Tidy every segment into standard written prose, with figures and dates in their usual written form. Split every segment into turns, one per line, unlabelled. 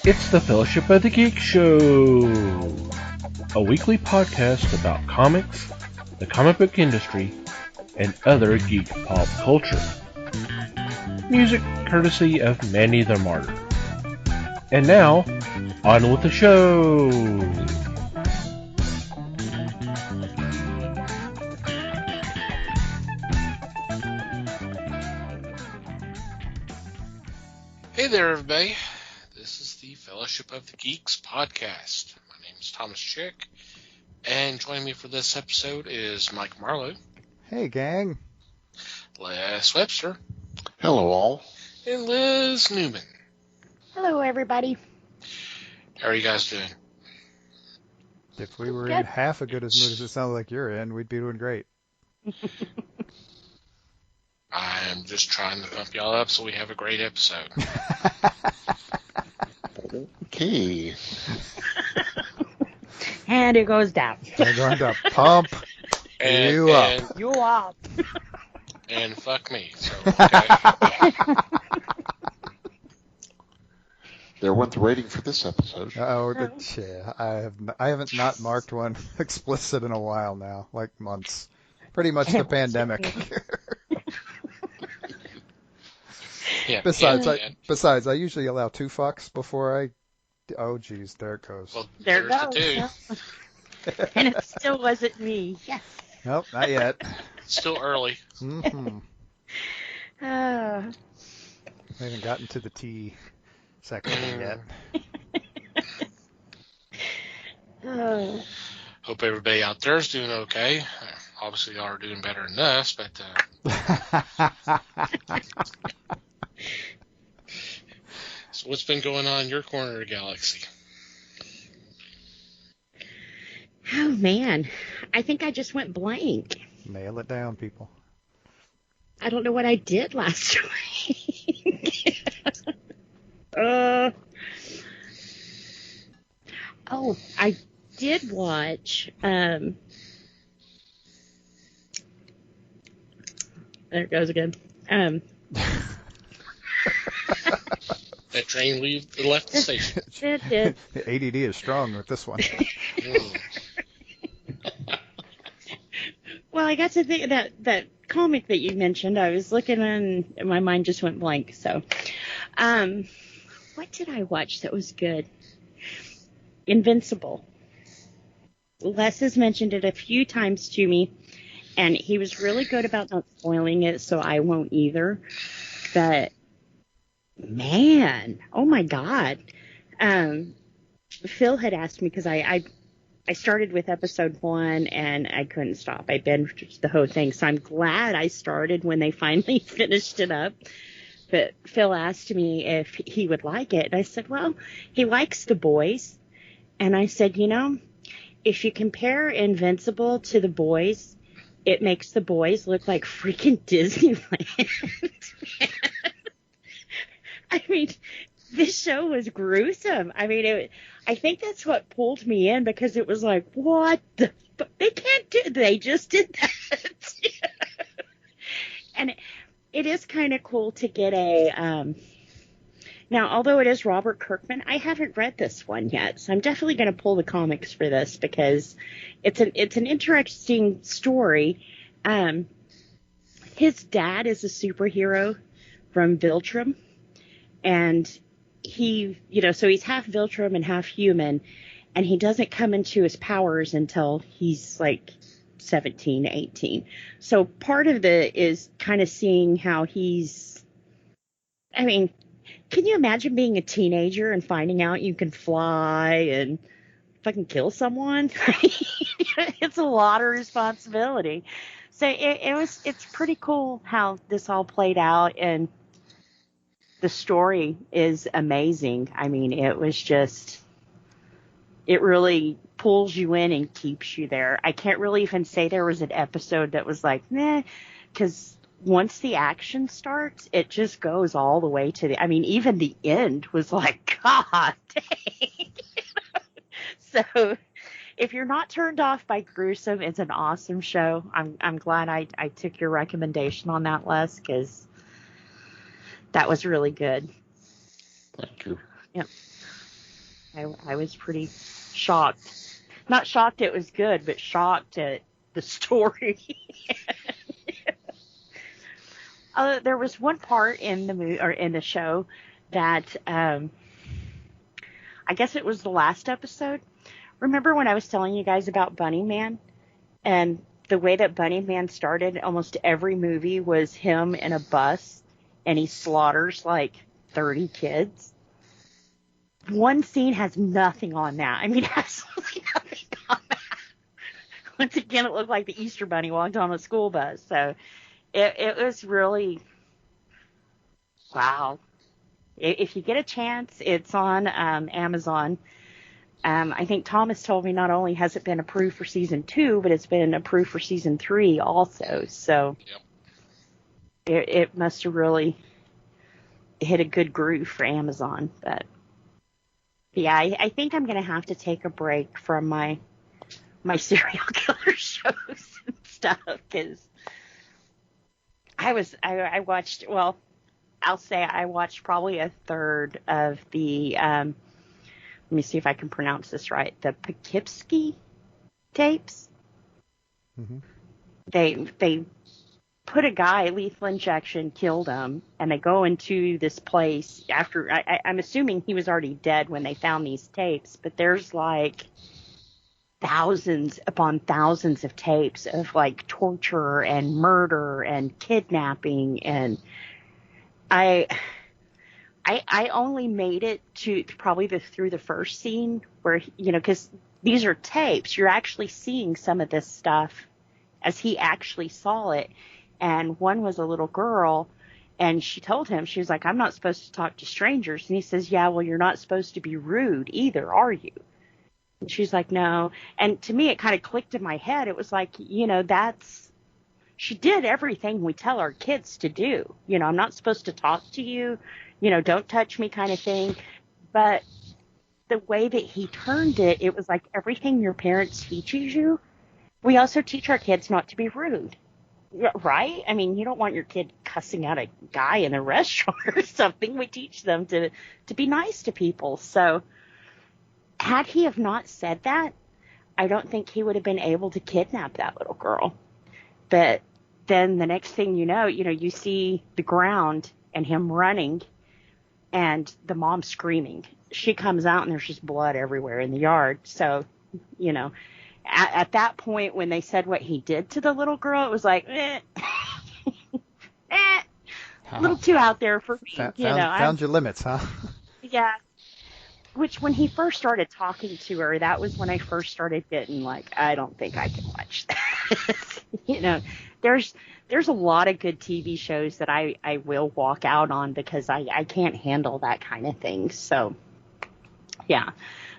It's the Fellowship of the Geek Show, a weekly podcast about comics, the comic book industry, and other geek pop culture. Music courtesy of Manny the Martyr. And now, on with the show!
Hey there, everybody. This is the Fellowship of the Geeks podcast. My name is Thomas Chick, and joining me for this episode is Mike Marlowe.
Hey, gang.
Les Webster.
Hello, all.
And Liz Newman.
Hello, everybody.
How are you guys doing?
If we were in half a good as mood as it sounds like you're in, we'd be doing great.
I'm just trying to pump y'all up so we have a great episode.
Okay.
And it goes down.
We're going to pump you up.
You up.
And fuck me. So, okay.
They're what the rating for this episode.
Yeah, I haven't not marked one explicit in a while now, like months. Pretty much the pandemic.
Yeah,
Besides, I usually allow 2 fucks before I. Oh, geez, there it goes.
Well,
There it
there's
goes.
the 2.
And it still wasn't me. Yes.
Nope, not yet.
Still early.
Mm-hmm.
Uh,
I haven't gotten to the tea section yet.
uh,
Hope everybody out there is doing okay. Obviously, y'all are doing better than us, but so what's been going on in your corner of the galaxy?
oh, man. I think I just went blank.
Nail it down, people.
I don't know what I did last week. Oh, I did watch. There it goes again.
That train left the station.
It did.
The ADD is strong with this one.
Well, I got to think that comic that you mentioned. I was looking and my mind just went blank. So, what did I watch that was good? Invincible. Les has mentioned it a few times to me, and he was really good about not spoiling it, so I won't either. But man, oh my God. Phil had asked me because I started with episode 1 and I couldn't stop. I binged the whole thing. So I'm glad I started when they finally finished it up. But Phil asked me if he would like it. And I said, well, he likes The Boys. And I said, you know, if you compare Invincible to The Boys, it makes The Boys look like freaking Disneyland. I mean, this show was gruesome. I mean, I think that's what pulled me in because it was like, what the fuck? They can't do, they just did that. And it is kind of cool to get now, although it is Robert Kirkman, I haven't read this one yet, so I'm definitely going to pull the comics for this because it's an interesting story. His dad is a superhero from Viltrum, and he, so he's half Viltrum and half human, and he doesn't come into his powers until he's like 17, 18. So part of is kind of seeing how can you imagine being a teenager and finding out you can fly and fucking kill someone? It's a lot of responsibility. So it's pretty cool how this all played out, and the story is amazing. I mean, it really pulls you in and keeps you there. I can't really even say there was an episode that was like, meh, because once the action starts, it just goes all the way to even the end was like, God dang. So if you're not turned off by gruesome, it's an awesome show. I'm glad I took your recommendation on that, Les, because that was really good.
Thank you.
Yep. I was pretty shocked. Not shocked it was good, but shocked at the story. There was one part in the movie or in the show that I guess it was the last episode. Remember when I was telling you guys about Bunny Man? And the way that Bunny Man started, almost every movie was him in a bus and he slaughters like 30 kids. One scene has nothing on that. I mean, absolutely nothing on that. Once again, it looked like the Easter Bunny walked on a school bus. So it was really, wow. If you get a chance, it's on Amazon. I think Thomas told me not only has it been approved for season 2, but it's been approved for season 3 also. So it must have really hit a good groove for Amazon. But yeah, I think I'm going to have to take a break from my serial killer shows and stuff because I watched, well, I'll say I watched probably a third of the, let me see if I can pronounce this right, the Poughkeepsie tapes.
Mm-hmm.
They put a guy, lethal injection, killed him, and they go into this place after, I'm assuming he was already dead when they found these tapes, but there's like thousands upon thousands of tapes of like torture and murder and kidnapping, and I only made it to probably through the first scene where, you know, because these are tapes, you're actually seeing some of this stuff as he actually saw it. And one was a little girl, and she told him, she was like, I'm not supposed to talk to strangers. And he says, yeah, well, you're not supposed to be rude either, are you? And she's like, no. And to me, it kind of clicked in my head. It was like, you know, she did everything we tell our kids to do. You know, I'm not supposed to talk to you, you know, don't touch me kind of thing. But the way that he turned it, it was like everything your parents teaches you, we also teach our kids not to be rude. Right? I mean, you don't want your kid cussing out a guy in a restaurant or something. We teach them to be nice to people. So had he have not said that, I don't think he would have been able to kidnap that little girl. But then the next thing you know, you see the ground and him running and the mom screaming. She comes out and there's just blood everywhere in the yard. So, you know, at that point when they said what he did to the little girl, it was like, a little too out there for me.
Found your limits, huh?
Yeah. Which when he first started talking to her, that was when I first started getting like, I don't think I can watch that. You know, there's a lot of good TV shows that I will walk out on because I can't handle that kind of thing. So, yeah.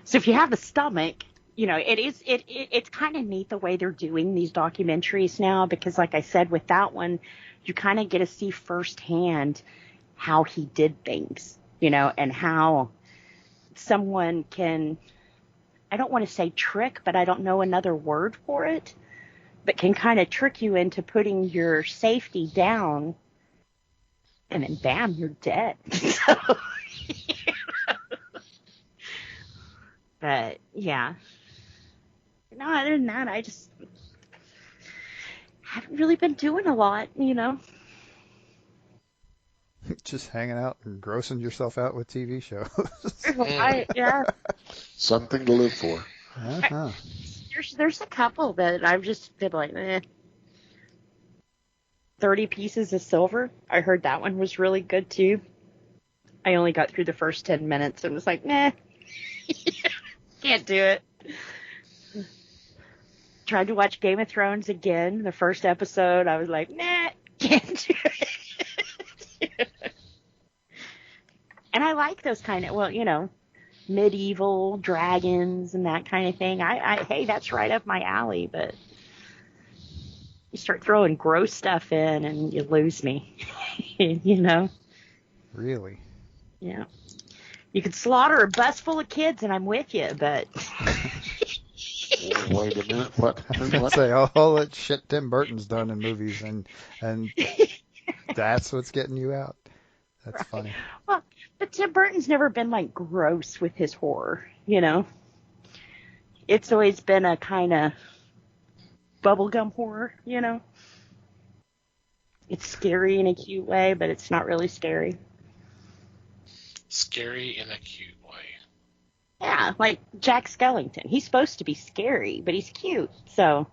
So if you have the stomach, you know, it's kind of neat the way they're doing these documentaries now because, like I said, with that one, you kind of get to see firsthand how he did things, you know, and how someone can, I don't want to say trick, but I don't know another word for it, but can kind of trick you into putting your safety down and then bam, you're dead. So, but yeah. No, other than that, I just haven't really been doing a lot, you know.
Just hanging out and grossing yourself out with TV shows.
Yeah.
Something to live for.
Uh-huh.
There's a couple that I've just been like, 30 Pieces of Silver. I heard that one was really good too. I only got through the first 10 minutes and was like, nah, can't do it. Tried to watch Game of Thrones again. The first episode, I was like, nah, can't do it. And I like those kind of, well, you know, medieval dragons and that kind of thing. Hey, that's right up my alley, but you start throwing gross stuff in and you lose me, you know?
Really?
Yeah. You could slaughter a bus full of kids and I'm with you, but...
Wait a minute, what?
I was gonna say all that shit Tim Burton's done in movies, and that's what's getting you out. That's right. Funny.
But Tim Burton's never been like gross with his horror, you know? It's always been a kind of bubblegum horror, you know? It's scary in a cute way, but it's not really scary.
Scary in a cute way.
Yeah, like Jack Skellington. He's supposed to be scary, but he's cute. So,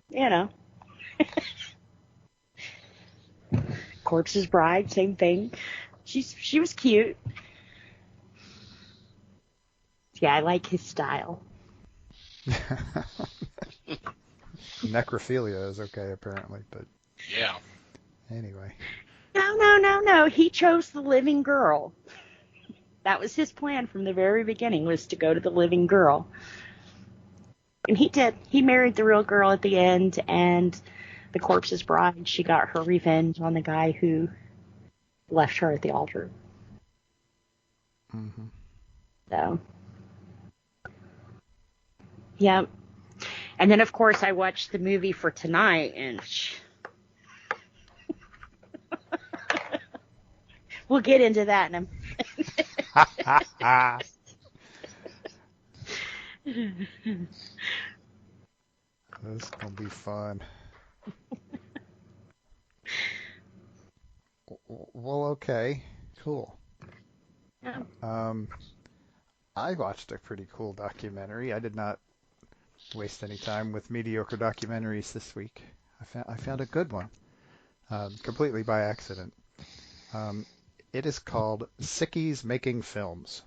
you know. Corpse's Bride, same thing. She was cute. Yeah, I like his style.
Necrophilia is okay, apparently, but
Yeah.
anyway.
No. He chose the living girl. That was his plan from the very beginning, was to go to the living girl. And he did. He married the real girl at the end, and the Corpse's Bride, she got her revenge on the guy who left her at the altar.
Mm-hmm.
So, yeah. And then, of course, I watched the movie for tonight, and we'll get into that in a
This is gonna be fun. Well, okay, cool.
Yeah.
I watched a pretty cool documentary. I did not waste any time with mediocre documentaries this week. I found a good one, completely by accident. It is called Sickies Making Films.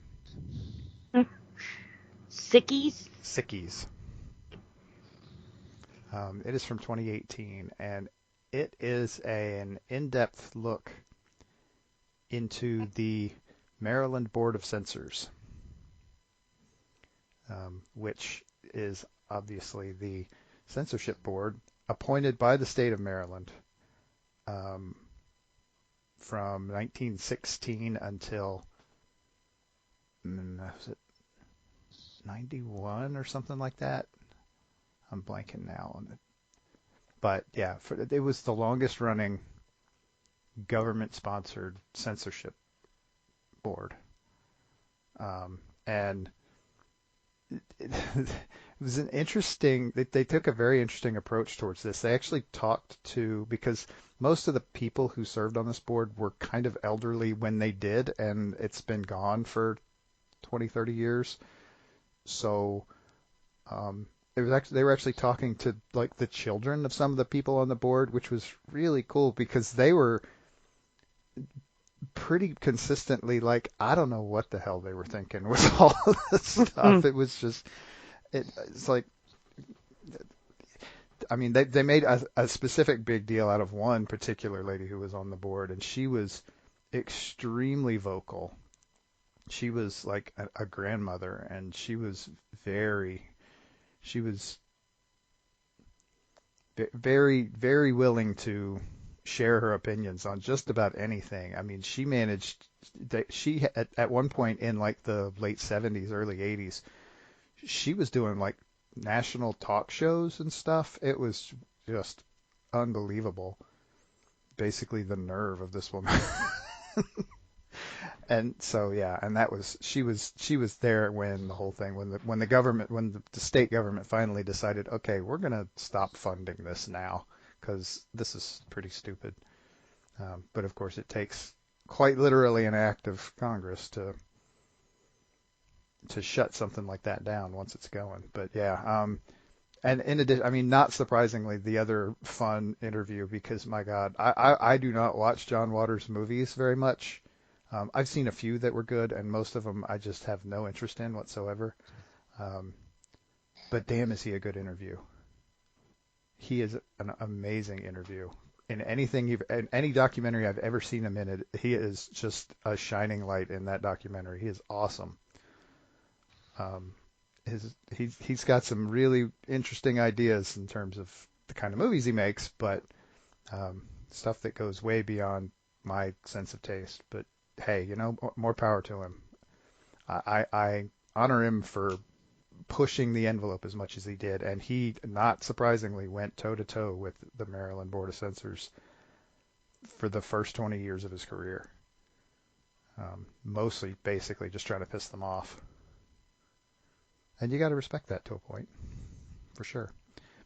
Sickies?
Sickies. It is from 2018, and it is an in-depth look into the Maryland Board of Censors, which is obviously the censorship board appointed by the state of Maryland from 1916 until was it 91 or something like that? I'm blanking now on it. But yeah, it was the longest running government-sponsored censorship board. And it was an interesting, they took a very interesting approach towards this. They actually talked to, because most of the people who served on this board were kind of elderly when they did, and it's been gone for 20, 30 years. So they were actually talking to like the children of some of the people on the board, which was really cool because they were pretty consistently like, I don't know what the hell they were thinking with all of this stuff. It was just, it's like, I mean, they made a specific big deal out of one particular lady who was on the board, and she was extremely vocal. She was like a grandmother, and she was very very willing to share her opinions on just about anything. I mean, she managed that she at one point in like the late 70s, early 80s, she was doing like national talk shows and stuff. It was just unbelievable. Basically the nerve of this woman. And so yeah, and that was she was there when the whole thing when the state government finally decided, okay, we're gonna stop funding this now because this is pretty stupid. But of course, it takes quite literally an act of Congress to shut something like that down once it's going. But yeah, and in addition, I mean, not surprisingly, the other fun interview, because my God, I do not watch John Waters movies very much. I've seen a few that were good, and most of them I just have no interest in whatsoever. But damn, is he a good interview. He is an amazing interview. In any documentary I've ever seen him in, he is just a shining light in that documentary. He is awesome. He's got some really interesting ideas in terms of the kind of movies he makes, but stuff that goes way beyond my sense of taste. But hey, more power to him. I honor him for pushing the envelope as much as he did, and he, not surprisingly, went toe-to-toe with the Maryland Board of Censors for the first 20 years of his career. Mostly, basically, just trying to piss them off. And you got to respect that to a point, for sure.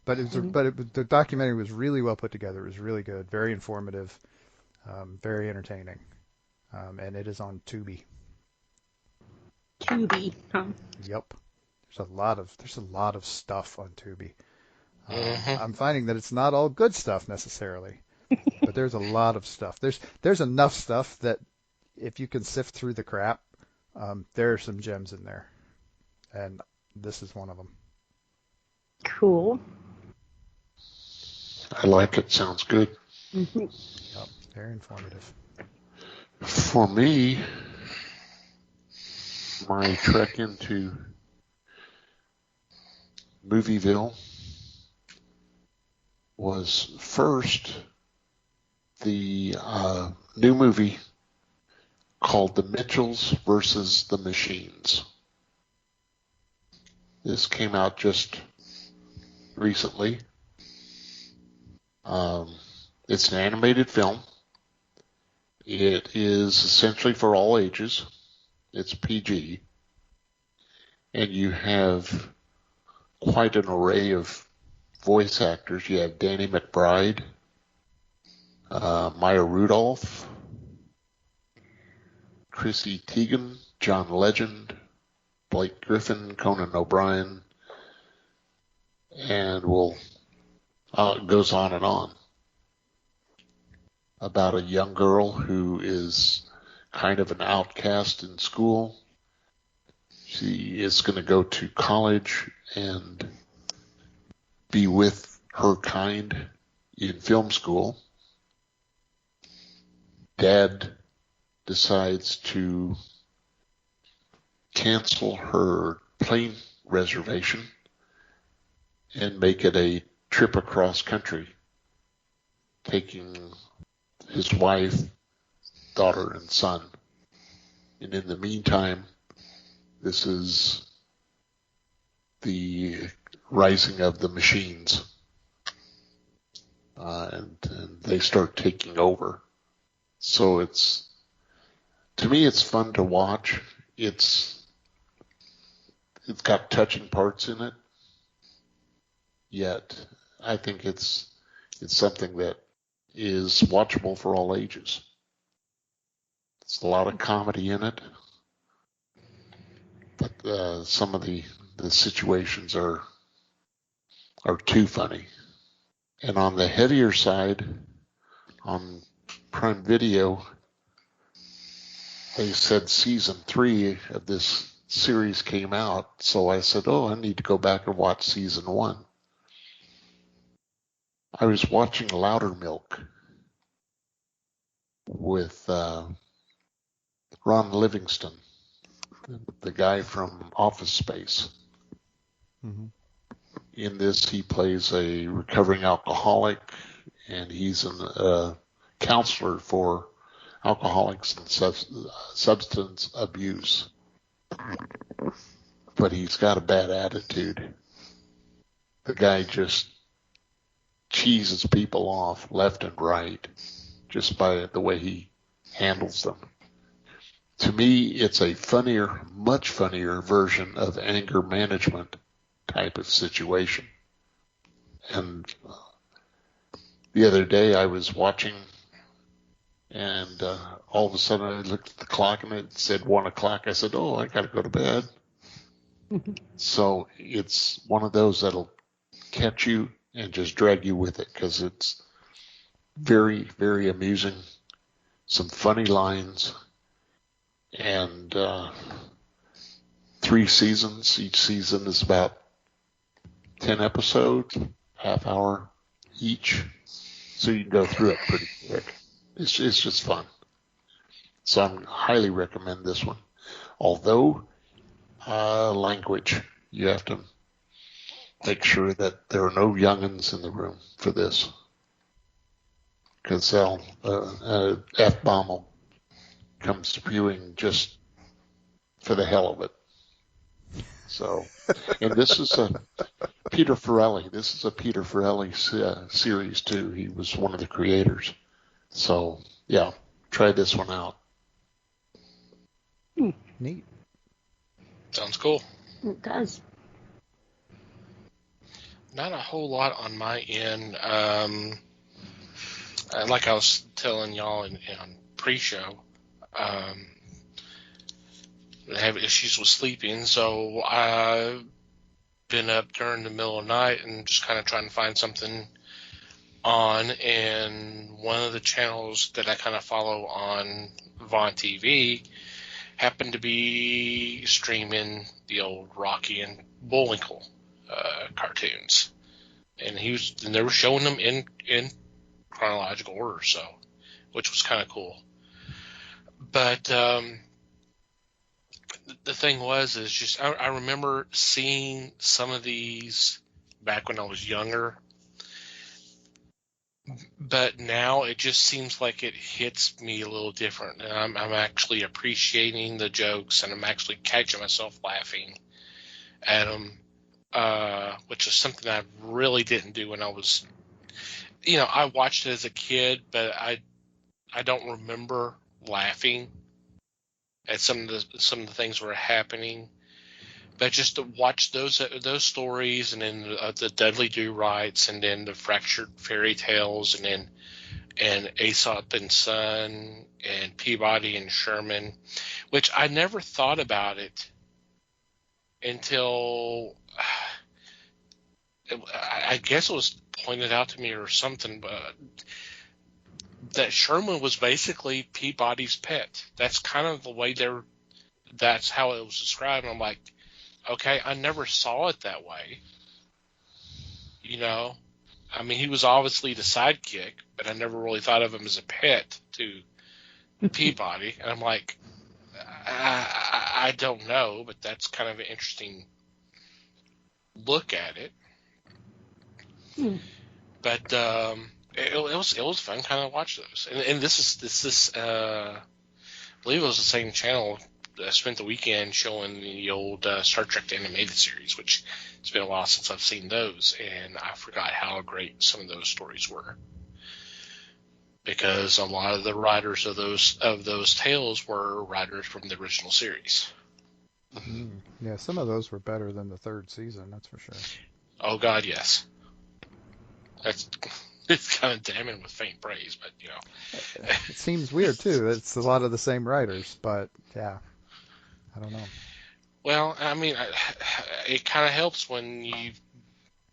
But the documentary was really well put together. It was really good, very informative, very entertaining, and it is on Tubi.
Tubi, huh?
Yep. There's a lot of stuff on Tubi.
Mhm.
I'm finding that it's not all good stuff necessarily, but there's a lot of stuff. There's enough stuff that if you can sift through the crap, there are some gems in there, and this is one of them.
Cool.
I like it. Sounds good.
Mm-hmm.
Yep. Very informative.
For me, my trek into Movieville was first the new movie called The Mitchells versus the Machines. This came out just recently. It's an animated film. It is essentially for all ages. It's PG. And you have quite an array of voice actors. You have Danny McBride, Maya Rudolph, Chrissy Teigen, John Legend, Blake Griffin, Conan O'Brien, and it goes on and on. About a young girl who is kind of an outcast in school. She is going to go to college and be with her kind in film school. Dad decides to cancel her plane reservation and make it a trip across country, taking his wife, daughter, and son. And in the meantime, this is the rising of the machines. And they start taking over. So to me, it's fun to watch. It's got touching parts in it. Yet, I think it's something that is watchable for all ages. There's a lot of comedy in it, but some of the situations are too funny. And on the heavier side, on Prime Video, they said season 3 of this series came out, so I said, I need to go back and watch season 1. I was watching Loudermilk with Ron Livingston, the guy from Office Space.
Mm-hmm.
In this, he plays a recovering alcoholic, and he's a counselor for alcoholics and substance abuse. But he's got a bad attitude. The guy just cheeses people off left and right just by the way he handles them. To me, it's a much funnier version of anger management type of situation. And the other day I was watching, and all of a sudden I looked at the clock and it said 1 o'clock. I said, I got to go to bed. So it's one of those that'll catch you and just drag you with it, because it's very, very amusing. Some funny lines, and 3 seasons. Each season is about 10 episodes, half hour each, so you can go through it pretty quick. It's just fun. So I highly recommend this one. Although language, you have to make sure that there are no youngins in the room for this, because F-bomb will come spewing just for the hell of it. So, and this is a Peter Farrelly. This is a Peter Farrelly series too. He was one of the creators. So, yeah, try this one out.
Neat.
Sounds cool.
It does.
Not a whole lot on my end. Like I was telling y'all in pre-show, I have issues with sleeping, so I've been up during the middle of the night and just kind of trying to find something on. And one of the channels that I kind of follow on Vaughn TV happened to be streaming the old Rocky and Bullwinkle cartoons, and they were showing them in chronological order, so which was kind of cool. But the thing is just I remember seeing some of these back when I was younger, but now it just seems like it hits me a little different, and I'm actually appreciating the jokes, and I'm actually catching myself laughing at them, which is something I really didn't do when I was, I watched it as a kid, but I don't remember laughing at some of the things that were happening. But just to watch those stories, and then the Dudley Do-Rights, and then the Fractured Fairy Tales, and Aesop and Son, and Peabody and Sherman, which I never thought about it until I guess it was pointed out to me or something, but that Sherman was basically Peabody's pet. That's kind of the way that's how it was described. And I'm like, okay, I never saw it that way. I mean, he was obviously the sidekick, but I never really thought of him as a pet to Peabody. And I'm like, I don't know, but that's kind of an interesting look at it. But it was fun kind of watch those. And this is I believe it was the same channel that spent the weekend showing the old Star Trek animated series, which it's been a while since I've seen those, and I forgot how great some of those stories were, because a lot of the writers of those tales were writers from the original series.
Yeah, some of those were better than the third season, that's for sure.
Oh God, yes. It's kind of damning with faint praise, but
It seems weird too. It's a lot of the same writers, but yeah, I don't know.
Well, I mean, it kind of helps when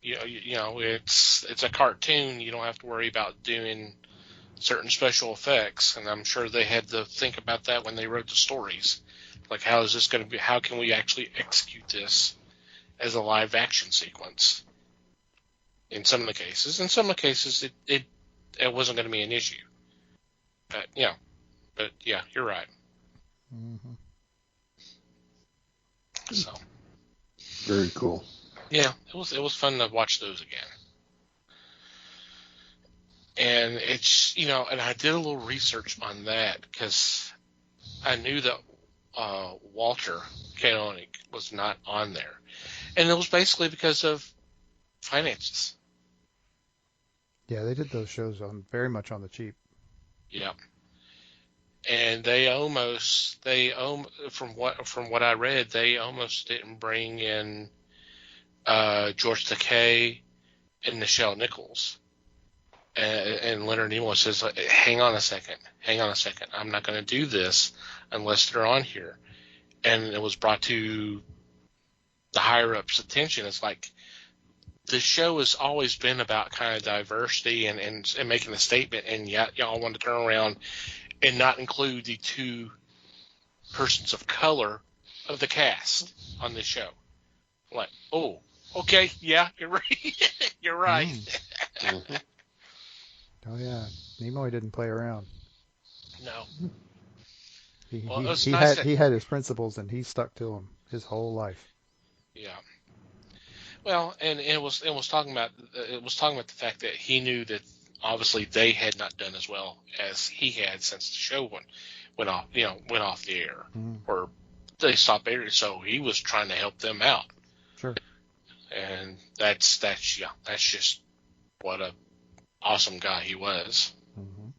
it's a cartoon. You don't have to worry about doing certain special effects, and I'm sure they had to think about that when they wrote the stories. Like, how is this going to be? How can we actually execute this as a live action sequence? In some of the cases, it wasn't going to be an issue. But yeah, you're right.
Mm-hmm.
So
very cool.
Yeah, it was fun to watch those again. And it's and I did a little research on that because I knew that Walter Koenig was not on there, and it was basically because of finances.
Yeah, they did those shows very much on the cheap.
Yeah. And from what I read, they almost didn't bring in George Takei and Nichelle Nichols. And Leonard Nimoy says, hang on a second. I'm not going to do this unless they're on here. And it was brought to the higher ups' attention. It's like, the show has always been about kind of diversity and making a statement, and yet y'all want to turn around and not include the two persons of color of the cast on this show. Like, oh, okay, yeah, you're right. You're right.
Mm-hmm.
Oh yeah, Nimoy didn't play around.
No.
He
nice
had his principles, and he stuck to them his whole life.
Yeah. Well, and it was talking about the fact that he knew that obviously they had not done as well as he had since the show went off the air, or they stopped airing. So he was trying to help them out.
Sure.
And that's just what a awesome guy he was.
Mm-hmm.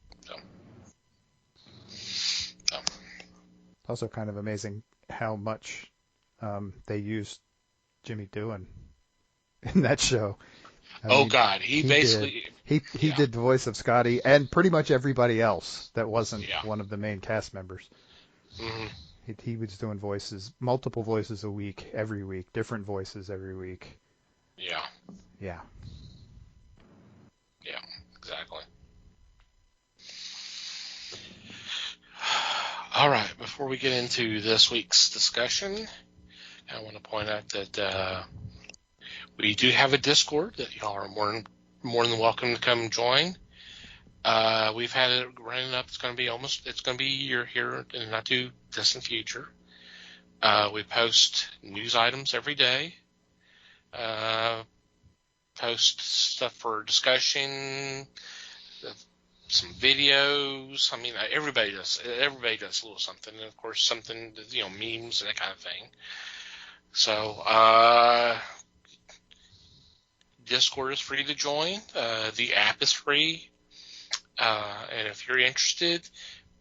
So.
Also kind of amazing how much they used Jimmy Doohan in that show. I mean,
God, he basically
he did the voice of Scotty and pretty much everybody else that wasn't one of the main cast members.
Mhm.
He was doing voices, multiple voices a week, every week, different voices every week.
Yeah,
Yeah.
exactly. All right, before we get into this week's discussion, I want to point out that we do have a Discord that y'all are more than welcome to come join. We've had it running up. It's going to be a year here in the not too distant future. We post news items every day. Post stuff for discussion, some videos. I mean, everybody does a little something, and of course something, memes and that kind of thing. So, Discord is free to join. The app is free. And if you're interested,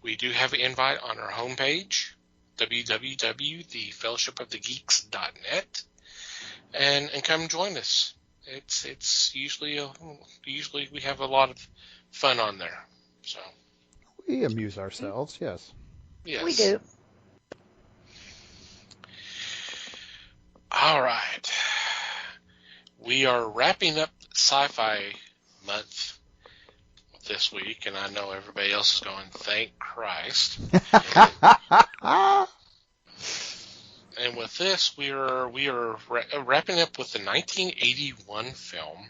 we do have an invite on our homepage, www.thefellowshipofthegeeks.net, and come join us. It's usually we have a lot of fun on there. So
We amuse ourselves, yes.
yes,
We do.
All right, we are wrapping up Sci-Fi Month this week, and I know everybody else is going, thank Christ. And with this, we are wrapping up with the 1981 film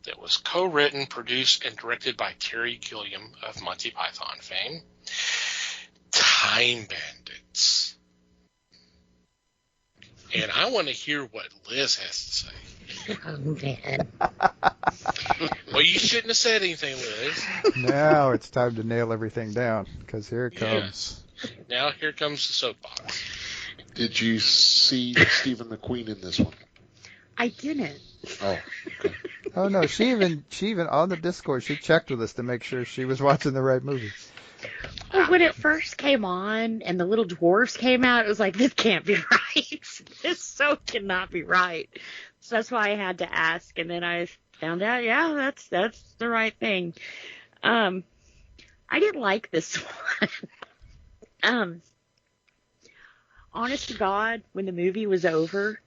that was co-written, produced, and directed by Terry Gilliam of Monty Python fame, Time Bandits. And I want to hear what Liz has to say.
Oh, man.
Well, you shouldn't have said anything, Liz.
Now it's time to nail everything down, because here it comes.
Yes. Now here comes the soapbox.
Did you see Stephen McQueen in this one?
I didn't.
Oh, okay.
Oh no, she even on the Discord, she checked with us to make sure she was watching the right movie.
Well, when it first came on and the little dwarves came out, it was like, this can't be right. This cannot be right. So that's why I had to ask, and then I found out, yeah, that's the right thing. I didn't like this one. Honest to God, when the movie was over,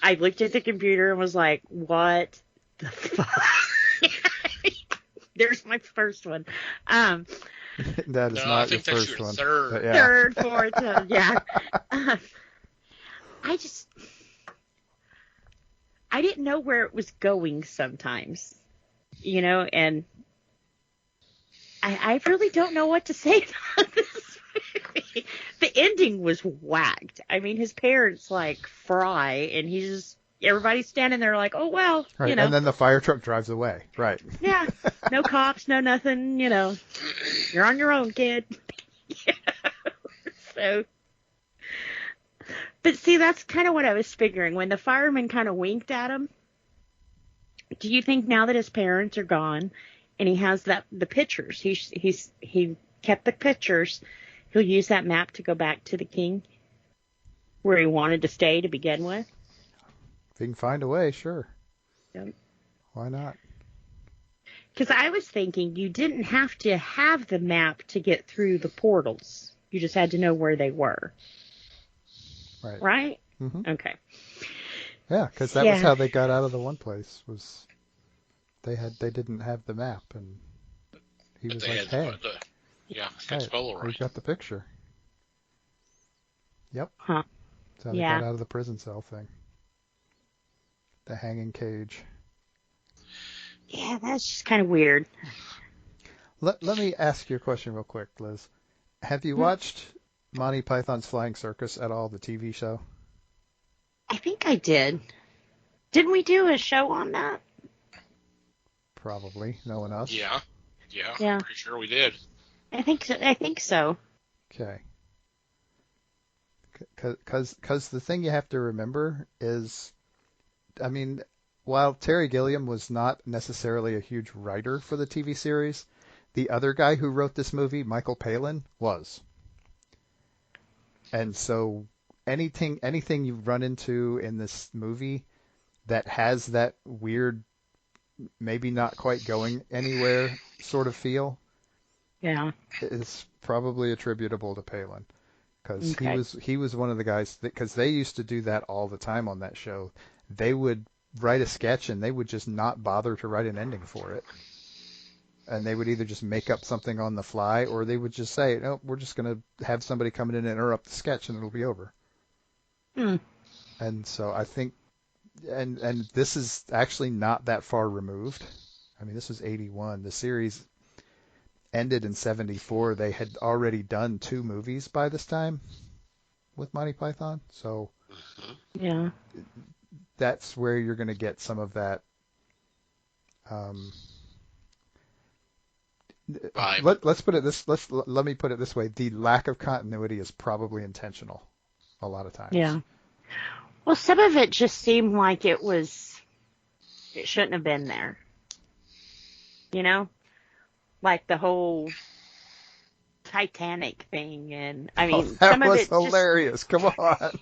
I looked at the computer and was like, what the fuck? There's my first one.
That is
No,
not
I think
your
that's
first
your
one.
third.
But yeah.
Third, fourth, yeah. I didn't know where it was going sometimes, and I really don't know what to say about this movie. The ending was whacked. I mean, his parents fry, and everybody's standing there like, oh well,
Right, and then the fire truck drives away. Right.
Yeah, no cops, no nothing. You're on your own, kid. So. But see, that's kind of what I was figuring. When the fireman kind of winked at him, do you think now that his parents are gone and he has the pictures, he kept the pictures, he'll use that map to go back to the king where he wanted to stay to begin with?
If he can find a way, sure.
Yep.
Why not?
Because I was thinking you didn't have to have the map to get through the portals. You just had to know where they were.
Right.
Right?
Mm-hmm.
Okay.
Yeah, because that was how they got out of the one place. Was they didn't have the map, and he was like, "Hey,
that's
we got the picture." Yep.
Huh.
That's how they got out of the prison cell thing. The hanging cage.
Yeah, that's just kind of weird.
Let me ask you a question real quick, Liz. Have you watched Monty Python's Flying Circus at all, the TV show?
I think I did. Didn't we do a show on that?
Probably. No one else?
Yeah.
Yeah.
Pretty sure we did.
I think so.
Okay. Because the thing you have to remember is, I mean, while Terry Gilliam was not necessarily a huge writer for the TV series, the other guy who wrote this movie, Michael Palin, was. And so anything you run into in this movie that has that weird, maybe not quite going anywhere sort of feel
Yeah.
is probably attributable to Palin. Because
Okay.
he was one of the guys, because they used to do that all the time on that show. They would write a sketch and they would just not bother to write an ending for it. And they would either just make up something on the fly, or they would just say, "No, we're just going to have somebody come in and interrupt the sketch, and it'll be over."
Hmm.
And so I think, and this is actually not that far removed. I mean, this was 81. The series ended in 74. They had already done 2 movies by this time with Monty Python. So
Yeah.
that's where you're going to get some of that.
Vibe.
Let's put it this. Let me put it this way: the lack of continuity is probably intentional, a lot of times.
Yeah. Well, some of it just seemed like it shouldn't have been there. You know? Like the whole Titanic thing, and I mean,
that
some of
was
it
hilarious. Come on.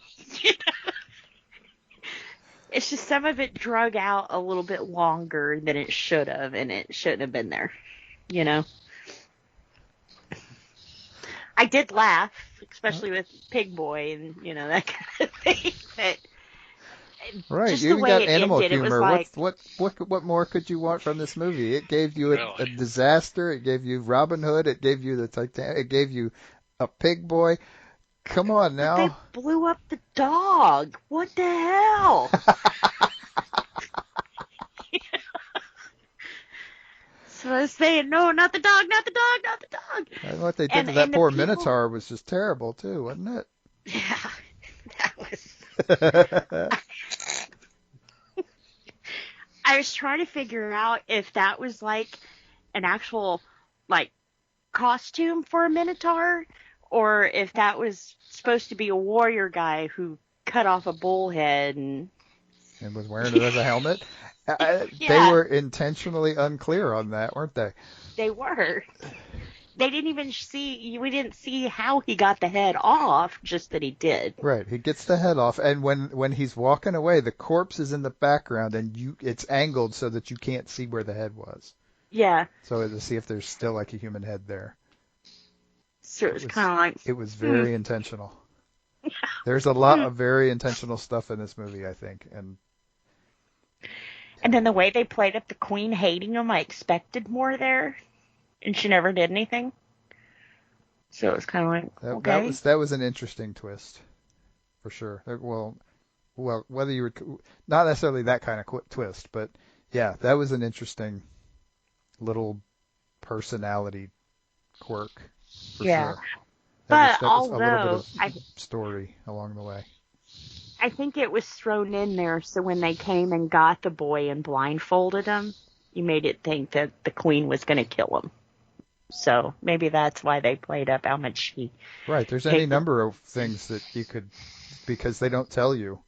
It's just some of it drug out a little bit longer than it should have, and it shouldn't have been there. You know? I did laugh, especially with Pig Boy and, that kind of thing. But
Right,
just
you
the
even
way
got
it
animal
ended, it was
humor.
like,
What more could you want from this movie? It gave you a
Really?
disaster. It gave you Robin Hood. It gave you the Titanic. It gave you a Pig Boy. Come on
they
now.
blew up the dog. What the hell? So I was saying, no, not the dog, not the dog, not the dog.
And what they did
And-
to that
and the
poor
people-
Minotaur was just terrible too, wasn't it?
Yeah, that was. I was trying to figure out if that was like an actual costume for a Minotaur, or if that was supposed to be a warrior guy who cut off a bull head and
And was wearing it as a helmet. They
Yeah.
were intentionally unclear on that, weren't they?
they were. They didn't even we didn't see how he got the head off, just that he did.
Right. He gets the head off, and when he's walking away, the corpse is in the background, and it's angled so that you can't see where the head was.
Yeah.
So to see if there's still like a human head there.
So it was
was-
kind of like,
It was very intentional. There's a lot of very intentional stuff in this movie, I think, and
and then the way they played up the queen hating him, I expected more there, and she never did anything. So it was kind of like, okay.
that was an interesting twist, for sure. Well, whether you would, not necessarily that kind of twist, but yeah, that was an interesting little personality quirk, for
Yeah.
sure.
But
That was a little
although
bit of story along the way.
I think it was thrown in there so when they came and got the boy and blindfolded him, you made it think that the queen was going to kill him. So maybe that's why they played up how much he.
Right. There's any
Take-
number of things that you could, because they don't tell you.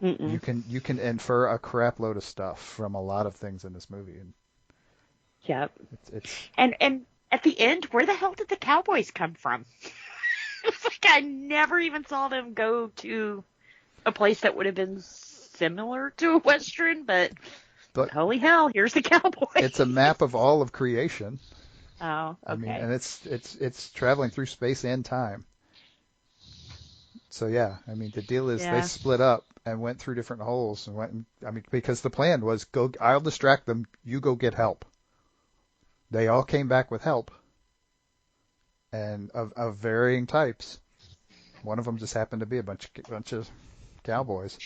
Mm-mm.
You can infer a crap load of stuff from a lot of things in this movie, and
Yep.
it's
And at the end, where the hell did the cowboys come from? It's like I never even saw them go to a place that would have been similar to a western, but holy hell, here's the cowboys.
it's a map of all of creation.
Oh, okay.
I mean, and it's traveling through space and time. So yeah, I mean, the deal is
Yeah.
they split up and went through different holes and because the plan was I'll distract them, you go get help. They all came back with help, and of varying types. One of them just happened to be a bunch of cowboys.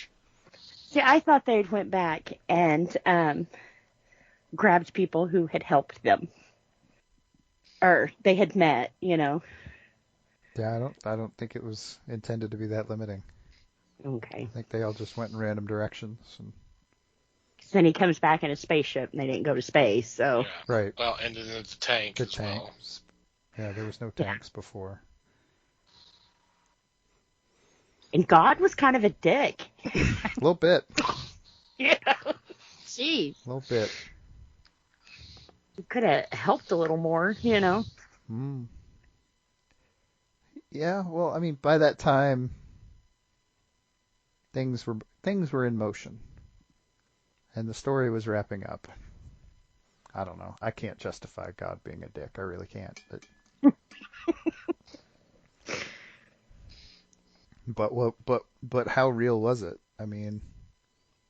See, I thought they'd went back and grabbed people who had helped them, or they had met.
Yeah, I don't think it was intended to be that limiting.
Okay.
I think they all just went in random directions. And,
'Cause then he comes back in a spaceship, and they didn't go to space. So
Yeah.
right.
Well, and then the tank
The
as well.
tanks. Yeah, there was no
Yeah.
tanks before.
and God was kind of a dick.
A little bit.
Yeah. Jeez.
A little bit.
He could have helped a little more, you know.
Mm. Yeah, well, I mean, by that time, things were in motion, and the story was wrapping up. I don't know. I can't justify God being a dick. I really can't. But how real was it? I mean,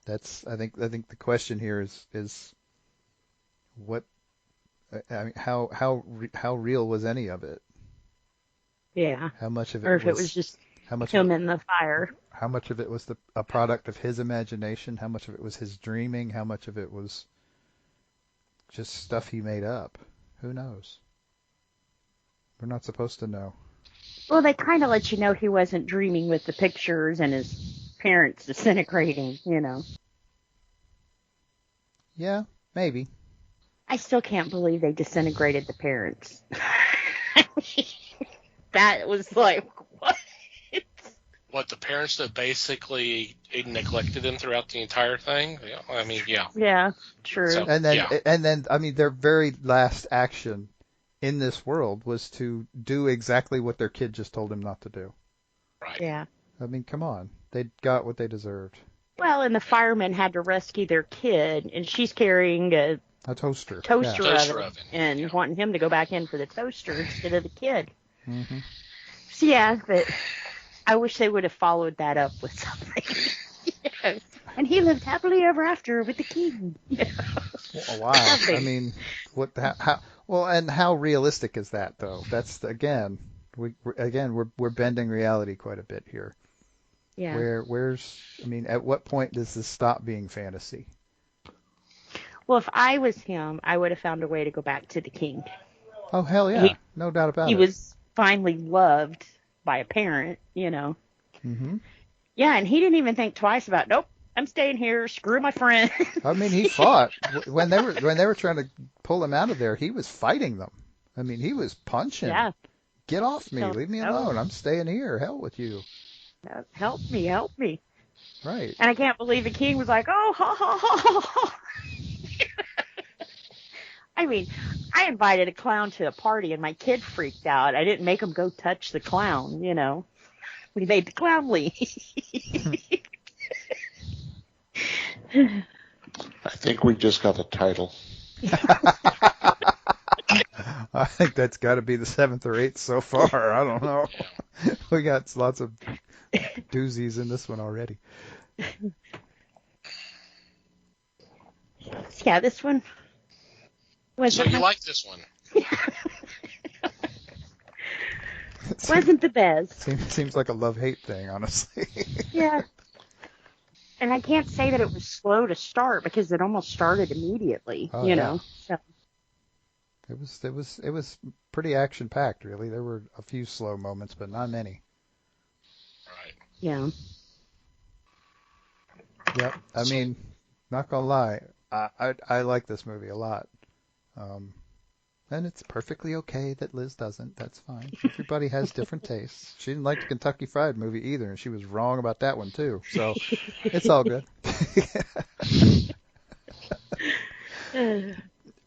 I think the question here is what I mean how real was any of it?
Yeah.
How much of
Or
it
if it was
was
just
how much of
him
it
in the fire.
how much of it was a product of his imagination? How much of it was his dreaming? How much of it was just stuff he made up? Who knows? We're not supposed to know.
Well, they kind of let you know he wasn't dreaming with the pictures and his parents disintegrating, you know.
Yeah, maybe.
I still can't believe they disintegrated the parents. That was like, what?
What, the parents that basically neglected him throughout the entire thing? Yeah, I mean, yeah.
Yeah, true.
So,
And then
yeah.
and then I mean their very last action in this world was to do exactly what their kid just told him not to do.
Right.
Yeah.
I mean, come on. They got what they deserved.
Well, and the firemen had to rescue their kid, and she's carrying a
A toaster.
toaster,
Toaster
oven,
oven,
and
yeah.
wanting him to go back in for the toaster instead of the kid.
Yeah. Hmm.
So, yeah, but I wish they would have followed that up with something. You know? And he lived happily ever after with the king. You know?
Well, wow. I
Something.
mean, well, and how realistic is that though? That's again, we're bending reality quite a bit here.
Yeah.
I mean, at what point does this stop being fantasy?
Well, if I was him, I would have found a way to go back to the king.
Oh, hell yeah. No doubt about
He
it.
was finally loved by a parent, you know.
Hmm.
Yeah, and he didn't even think twice about, nope, I'm staying here, screw my friend.
I mean, he fought when they were trying to pull him out of there. He was fighting them. I mean, he was punching.
Yeah.
Get off me!
So,
Leave me
no.
alone! I'm staying here. Hell with you!
Help me, help me.
Right.
And I can't believe the king was like, oh, ha, ha, ha, ha, ha. I mean, I invited a clown to a party and my kid freaked out. I didn't make him go touch the clown, you know. We made the clown leave.
I think we just got a title.
I think that's got to be the 7th or 8th so far. I don't know. We got lots of doozies in this one already.
Yeah, this one
So you like this one?
wasn't the best.
Seems like a love-hate thing, honestly.
Yeah. And I can't say that it was slow to start because it almost started immediately,
Oh,
you
yeah.
know. So
It was pretty action-packed, really. There were a few slow moments, but not many.
Right.
yeah.
Yep. I mean, not gonna lie, I like this movie a lot. And it's perfectly okay that Liz doesn't. That's fine. Everybody has different tastes. She didn't like the Kentucky Fried movie either, and she was wrong about that one too. So it's all good.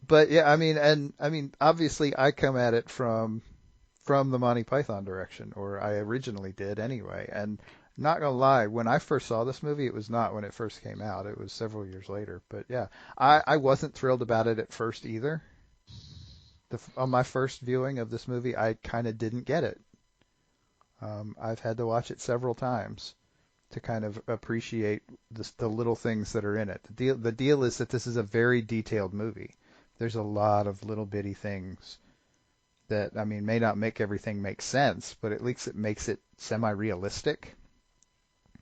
But yeah, I mean, obviously, I come at it from the Monty Python direction, or I originally did anyway. And not gonna lie, when I first saw this movie, it was not when it first came out. It was several years later. But yeah, I wasn't thrilled about it at first either. On my first viewing of this movie, I kind of didn't get it. I've had to watch it several times to kind of appreciate the little things that are in it. The deal is that this is a very detailed movie. There's a lot of little bitty things that, I mean, may not make everything make sense, but at least it makes it semi-realistic,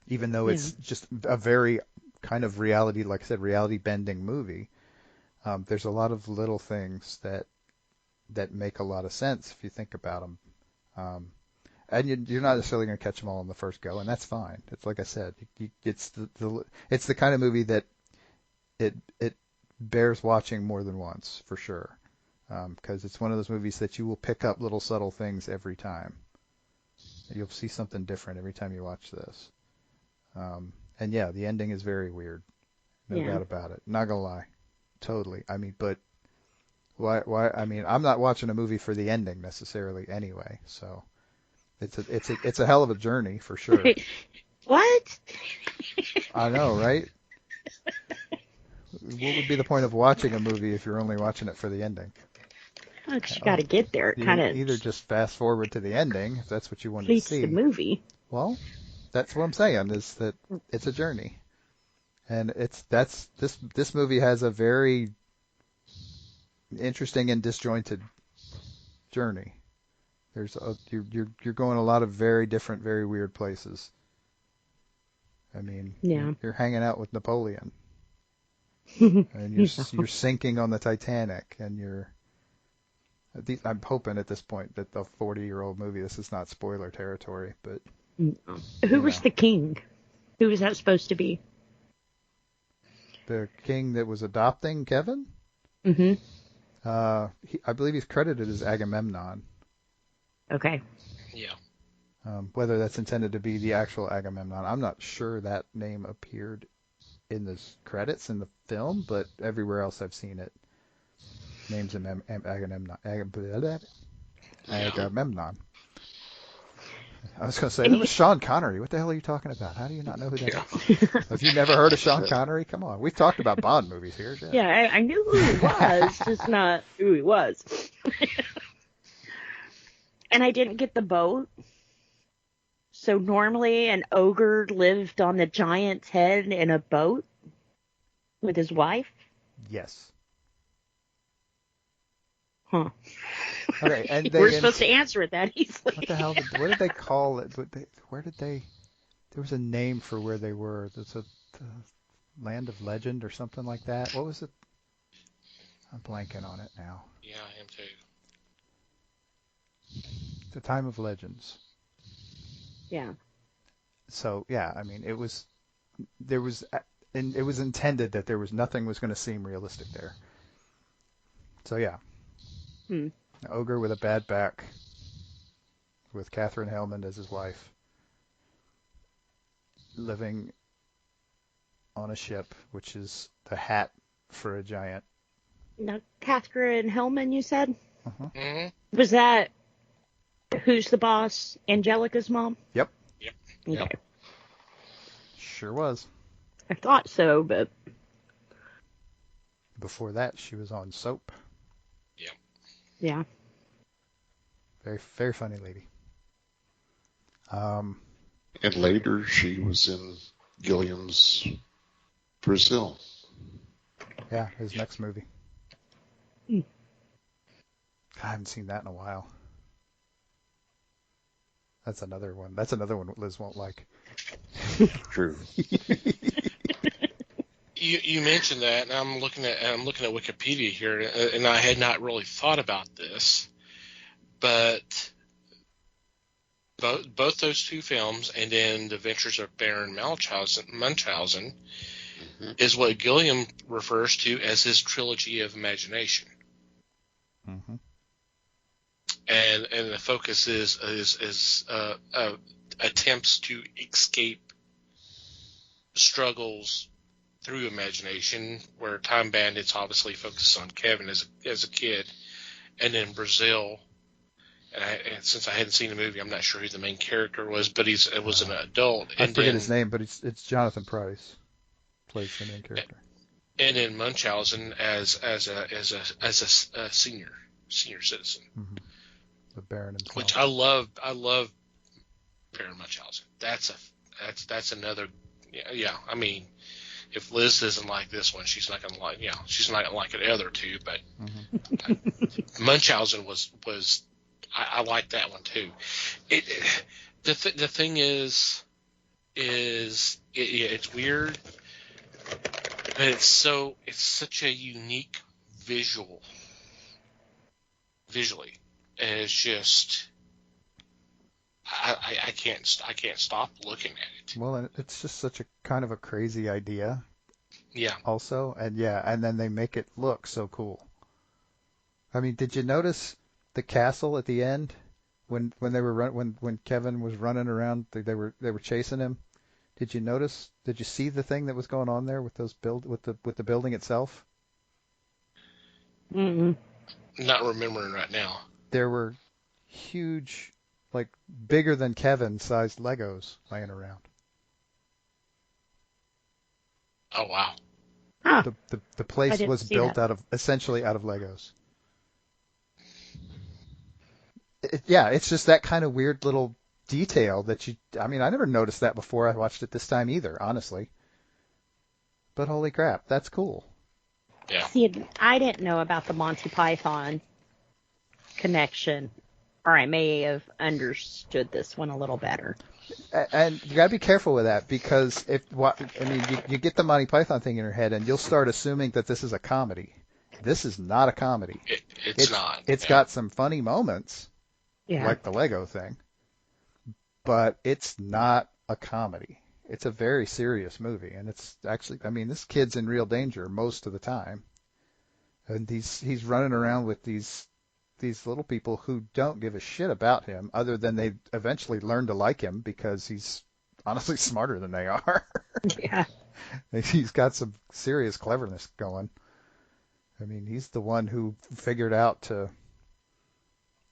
even though it's just a very kind of reality, like I said, reality-bending movie. There's a lot of little things that make a lot of sense if you think about them. And you're not necessarily going to catch them all in the first go, and that's fine. It's like I said, it's the kind of movie that it bears watching more than once for sure, because it's one of those movies that you will pick up little subtle things every time. You'll see something different every time you watch this. And yeah, the ending is very weird, no doubt about it. Not gonna lie, totally. I mean, but why? I mean, I'm not watching a movie for the ending necessarily, anyway. So it's a hell of a journey for sure.
What?
I know, right? What would be the point of watching a movie if you're only watching it for the ending?
Oh, 'cause you got to get there. It kind of
Either just fast forward to the ending if that's what you want to
completes
see.
the movie.
Well, that's what I'm saying is that it's a journey, and this movie has a very interesting and disjointed journey. You're going a lot of very different, very weird places. I mean,
Yeah.
you're hanging out with Napoleon, and you're sinking on the Titanic, and I'm hoping at this point that the 40-year-old movie, this is not spoiler territory, but
Who was the king? Who was that supposed to be?
the king that was adopting Kevin,
Mm-hmm.
I believe he's credited as Agamemnon.
Okay.
Yeah.
Whether that's intended to be the actual Agamemnon, I'm not sure that name appeared in the credits in the film, but everywhere else I've seen it, names him Agamemnon. Agamemnon. I was going to say, that was Sean Connery. What the hell are you talking about? How do you not know who that is? Have you never heard of Sean Connery? Come on. We've talked about Bond movies here.
Yeah, I knew who he was, just not who he was. And I didn't get the boat. So normally an ogre lived on the giant's head in a boat with his wife?
Yes.
Huh.
Okay, and
We're supposed to answer it that easily.
What the hell? What did they call it? There was a name for where they were. There's the Land of Legend or something like that. What was it? I'm blanking on it now.
Yeah, I am too.
The Time of Legends.
Yeah.
So yeah, I mean, it was intended that nothing was going to seem realistic there. So yeah. An ogre with a bad back, with Katherine Hellman as his wife, living on a ship, which is the hat for a giant.
Now, Katherine Hellman, you said?
Uh-huh.
Mm-hmm.
Was that Who's the Boss? Angelica's mom?
Yep.
Yep.
Okay.
Yep.
Sure was.
I thought so, but
Before that, she was on Soap.
yeah.
Very, very funny lady.
And later, she was in Gilliam's Brazil.
Yeah, his next movie.
Mm.
I haven't seen that in a while. That's another one. That's another one Liz won't like.
True.
You mentioned that, and I'm looking at Wikipedia here, and I had not really thought about this, but both those two films, and then The Adventures of Baron Munchausen, is what Gilliam refers to as his trilogy of imagination.
Mm-hmm.
And the focus is attempts to escape struggles through imagination, where Time Bandits obviously focus on Kevin as a kid, and then Brazil. And since I hadn't seen the movie, I'm not sure who the main character was, but it was an adult.
I forget his name, but it's Jonathan Pryce plays the main character.
And then Munchausen as a senior citizen.
Mm-hmm. The Baron himself.
Which I love Baron Munchausen. That's another. Yeah. I mean, if Liz doesn't like this one, she's not gonna like. Yeah, she's not gonna like the other two. But Munchausen was. I like that one too. The thing is it's weird, but it's such a unique visually. And it's just, I can't stop looking at it.
Well, it's just such a kind of a crazy idea.
Yeah.
Also, and then they make it look so cool. I mean, did you notice the castle at the end when they were when Kevin was running around? They were chasing him. Did you notice? Did you see the thing that was going on there with the building itself?
Mm-hmm.
not remembering right now.
There were huge, like bigger than Kevin-sized Legos laying around.
Oh wow.
Huh.
The
I
place
didn't
was
see
built
that.
essentially out of Legos. Yeah, it's just that kind of weird little detail that I mean, I never noticed that before I watched it this time either, honestly. But holy crap, that's cool.
Yeah.
See, I didn't know about the Monty Python connection, or I may have understood this one a little better.
And you got to be careful with that because you get the Monty Python thing in your head and you'll start assuming that this is a comedy. This is not a comedy.
It's not.
It's
Yeah.
got some funny moments,
Yeah.
like the Lego thing, but it's not a comedy. It's a very serious movie, and it's actually, I mean, this kid's in real danger most of the time, and he's running around with these little people who don't give a shit about him, other than they eventually learn to like him because he's honestly smarter than they are.
Yeah.
He's got some serious cleverness going. I mean, he's the one who figured out to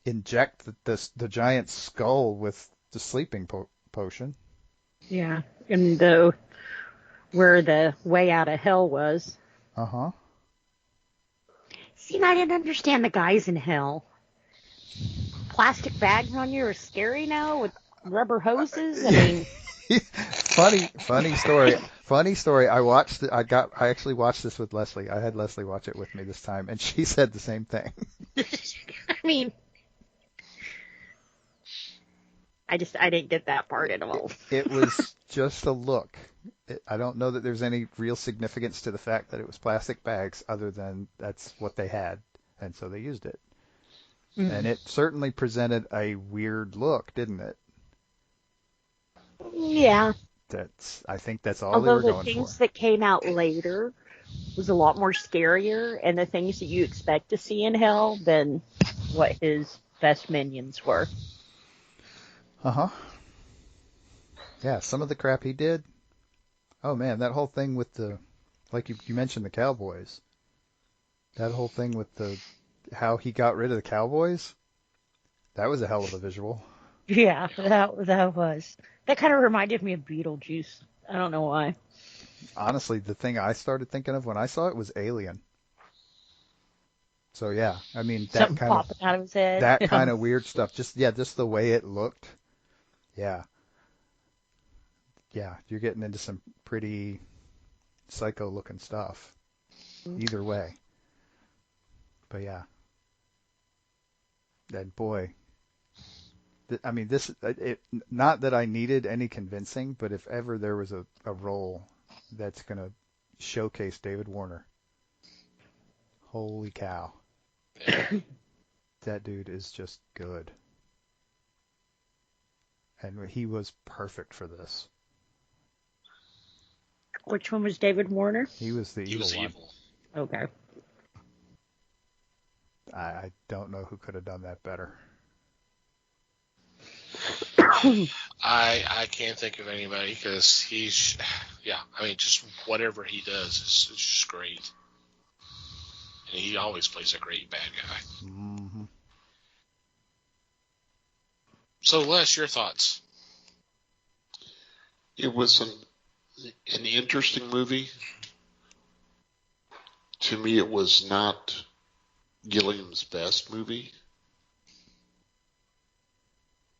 inject the giant skull with the sleeping potion.
Yeah. And where the way out of hell was.
Uh-huh.
See, and I didn't understand the guys in hell. Plastic bags on you are scary now with rubber hoses. I mean,
Funny story. Funny story. I actually watched this with Leslie. I had Leslie watch it with me this time, and she said the same thing.
I mean, I didn't get that part at all.
It was just a look. I don't know that there's any real significance to the fact that it was plastic bags, other than that's what they had, and so they used it. And it certainly presented a weird look, didn't it?
Yeah.
I think that's all they
Although
were
the
going
things
for.
that came out later was a lot more scarier, and the things that you expect to see in hell than what his best minions were.
Uh-huh. Yeah, some of the crap he did. Oh man, that whole thing with like you mentioned the Cowboys. That whole thing with how he got rid of the Cowboys. That was a hell of a visual.
Yeah, that was. That kind of reminded me of Beetlejuice. I don't know why.
Honestly, the thing I started thinking of when I saw it was Alien. So yeah, I mean
Something popping out of his head.
that kind of weird stuff. Just the way it looked. Yeah. Yeah, you're getting into some pretty psycho looking stuff. Either way. But yeah. And boy, I mean, not that I needed any convincing, but if ever there was a role that's going to showcase David Warner, holy cow. That dude is just good. And he was perfect for this.
Which one was David Warner?
He was the evil one.
Evil.
Okay.
I don't know who could have done that better.
I can't think of anybody because I mean, just whatever he does is just great. And he always plays a great bad guy.
Mm-hmm.
So, Les, your thoughts?
It was an interesting movie. To me, it was not Gilliam's best movie,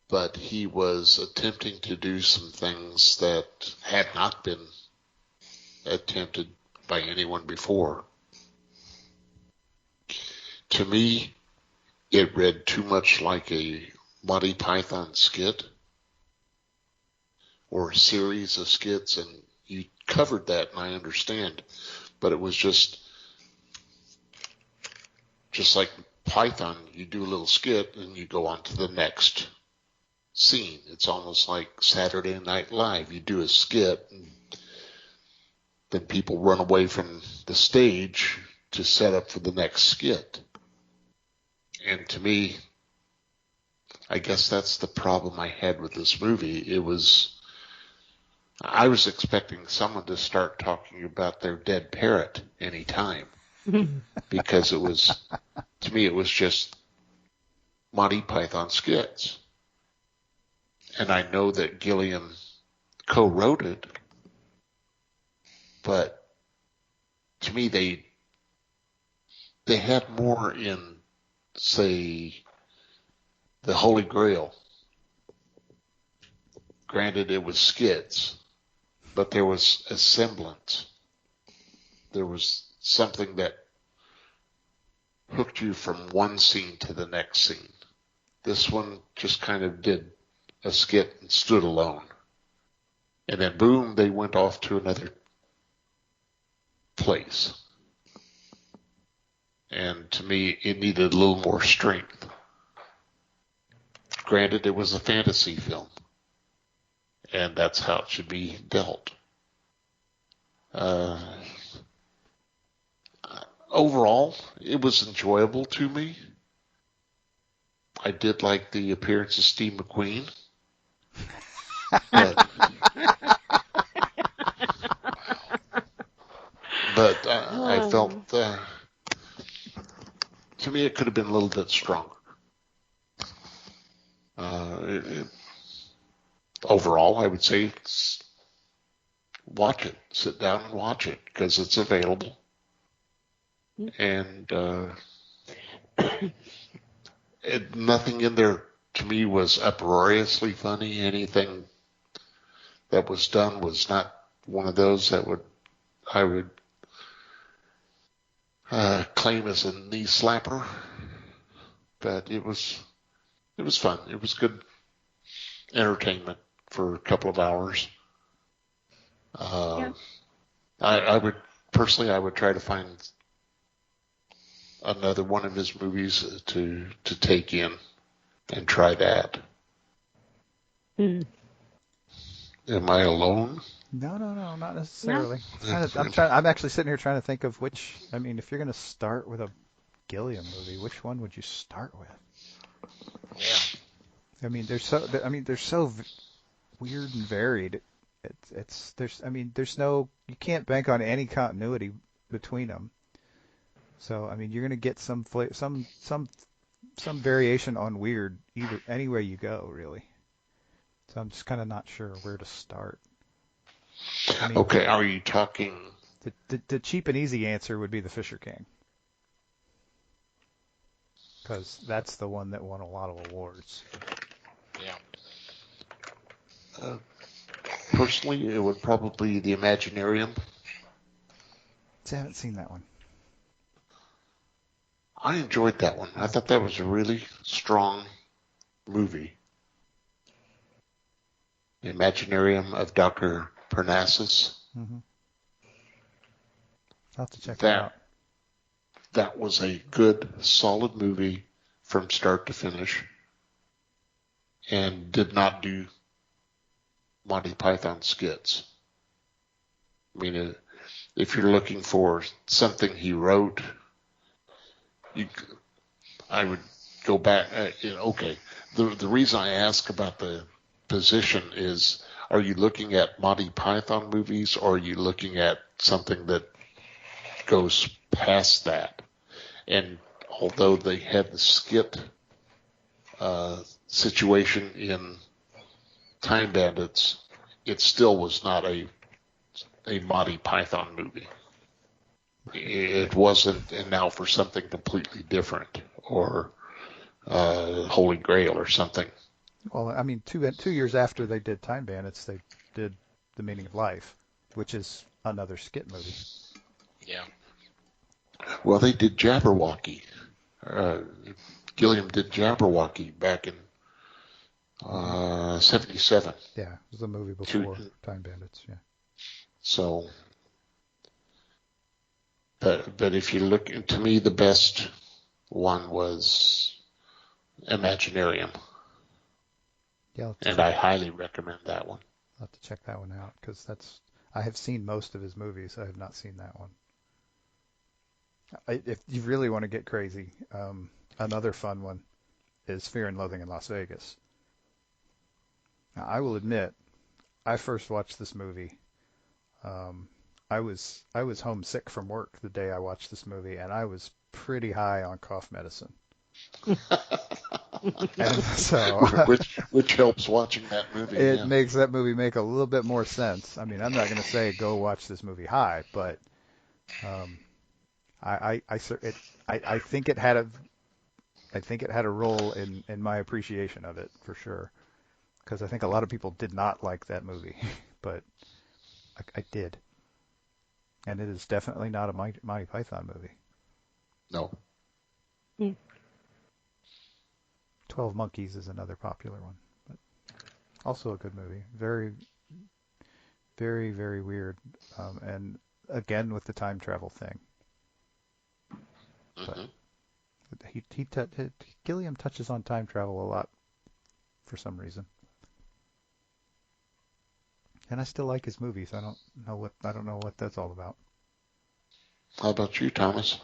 but he was attempting to do some things that had not been attempted by anyone before. To me, it read too much like a Monty Python skit or a series of skits, and you covered that, and I understand, but it was just like Python. You do a little skit and you go on to the next scene. It's almost like Saturday Night Live. You do a skit and then people run away from the stage to set up for the next skit. And to me, I guess that's the problem I had with this movie. I was expecting someone to start talking about their dead parrot any time. because to me, it was just Monty Python skits. And I know that Gilliam co-wrote it, but to me, they had more in, say, the Holy Grail. Granted, it was skits, but there was a semblance. There was something that hooked you from one scene to the next scene. This one just kind of did a skit and stood alone. And then boom, they went off to another place. And to me, it needed a little more strength. Granted, it was a fantasy film, and that's how it should be dealt. Overall, it was enjoyable to me. I did like the appearance of Steve McQueen. But I felt, to me, it could have been a little bit stronger. Overall, I would say watch it. Sit down and watch it because it's available. And nothing in there to me was uproariously funny. Anything that was done was not one of those that I would claim as a knee slapper. But it was fun. It was good entertainment for a couple of hours. I would try to find another one of his movies to take in and try that. Am I alone?
No, not necessarily. No. I'm actually sitting here trying to think of which. I mean, if you're going to start with a Gilliam movie, which one would you start with?
Yeah.
I mean, they're so weird and varied. There's no, you can't bank on any continuity between them. So I mean, you're going to get some variation on weird anywhere you go, really. So I'm just kind of not sure where to start. I mean,
okay, are you talking?
The cheap and easy answer would be The Fisher King, because that's the one that won a lot of awards.
Yeah.
Personally, it would probably be The Imaginarium.
I haven't seen that one.
I enjoyed that one. I thought that was a really strong movie. The Imaginarium of Dr. Parnassus.
Mm-hmm. I'll have to check that out.
That was a good, solid movie from start to finish, and did not do Monty Python skits. I mean, if you're looking for something he wrote, I would go back. Okay, the reason I ask about the position is, are you looking at Monty Python movies, or are you looking at something that goes past that? And although they had the skit situation in Time Bandits, it still was not a Monty Python movie. It wasn't, and now for something completely different, or Holy Grail or something.
Well, I mean, 2 years after they did Time Bandits, they did The Meaning of Life, which is another skit movie.
Yeah.
Well, they did Jabberwocky. Gilliam did Jabberwocky back in 77.
Yeah, it was a movie before Time Bandits, yeah.
So, but if you look, to me, the best one was Imaginarium.
Yeah,
and I highly recommend that one.
I'll have to check that one out, because I have seen most of his movies. I have not seen that one. If you really want to get crazy, another fun one is Fear and Loathing in Las Vegas. Now, I will admit, I first watched this movie. I was homesick from work the day I watched this movie, and I was pretty high on cough medicine. And so
which helps watching that movie.
it
Yeah.
makes that movie make a little bit more sense. I mean, I'm not going to say go watch this movie high, but I think it had a role in my appreciation of it for sure, because I think a lot of people did not like that movie, but I did, and it is definitely not a Monty Python movie.
No.
12 Monkeys is another popular one, but also a good movie. Very, very, very weird, and again with the time travel thing. But Gilliam touches on time travel a lot for some reason, and I still like his movies. I don't know what that's all about.
How about you, Thomas?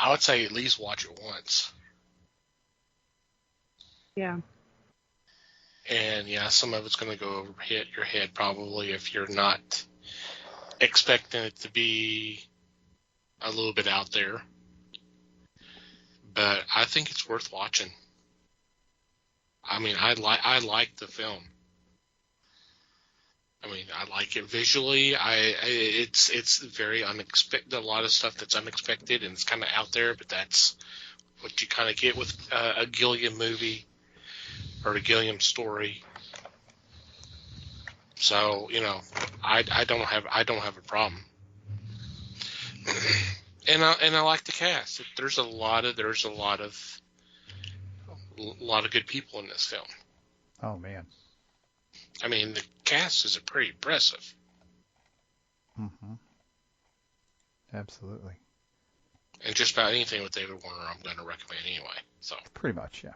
I would say at least watch it once.
Yeah.
And yeah, some of it's going to go over your head probably if you're not expecting it to be a little bit out there. But I think it's worth watching. I mean, I like the film. I mean, I like it visually. It's very unexpected. A lot of stuff that's unexpected and it's kind of out there, but that's what you kind of get with a Gilliam movie or a Gilliam story. So I don't have a problem. And I like the cast. There's a lot of good people in this film.
Oh man.
I mean, the cast is pretty impressive.
Mm-hmm. Absolutely.
And just about anything with David Warner, I'm going to recommend anyway. So
pretty much, yeah.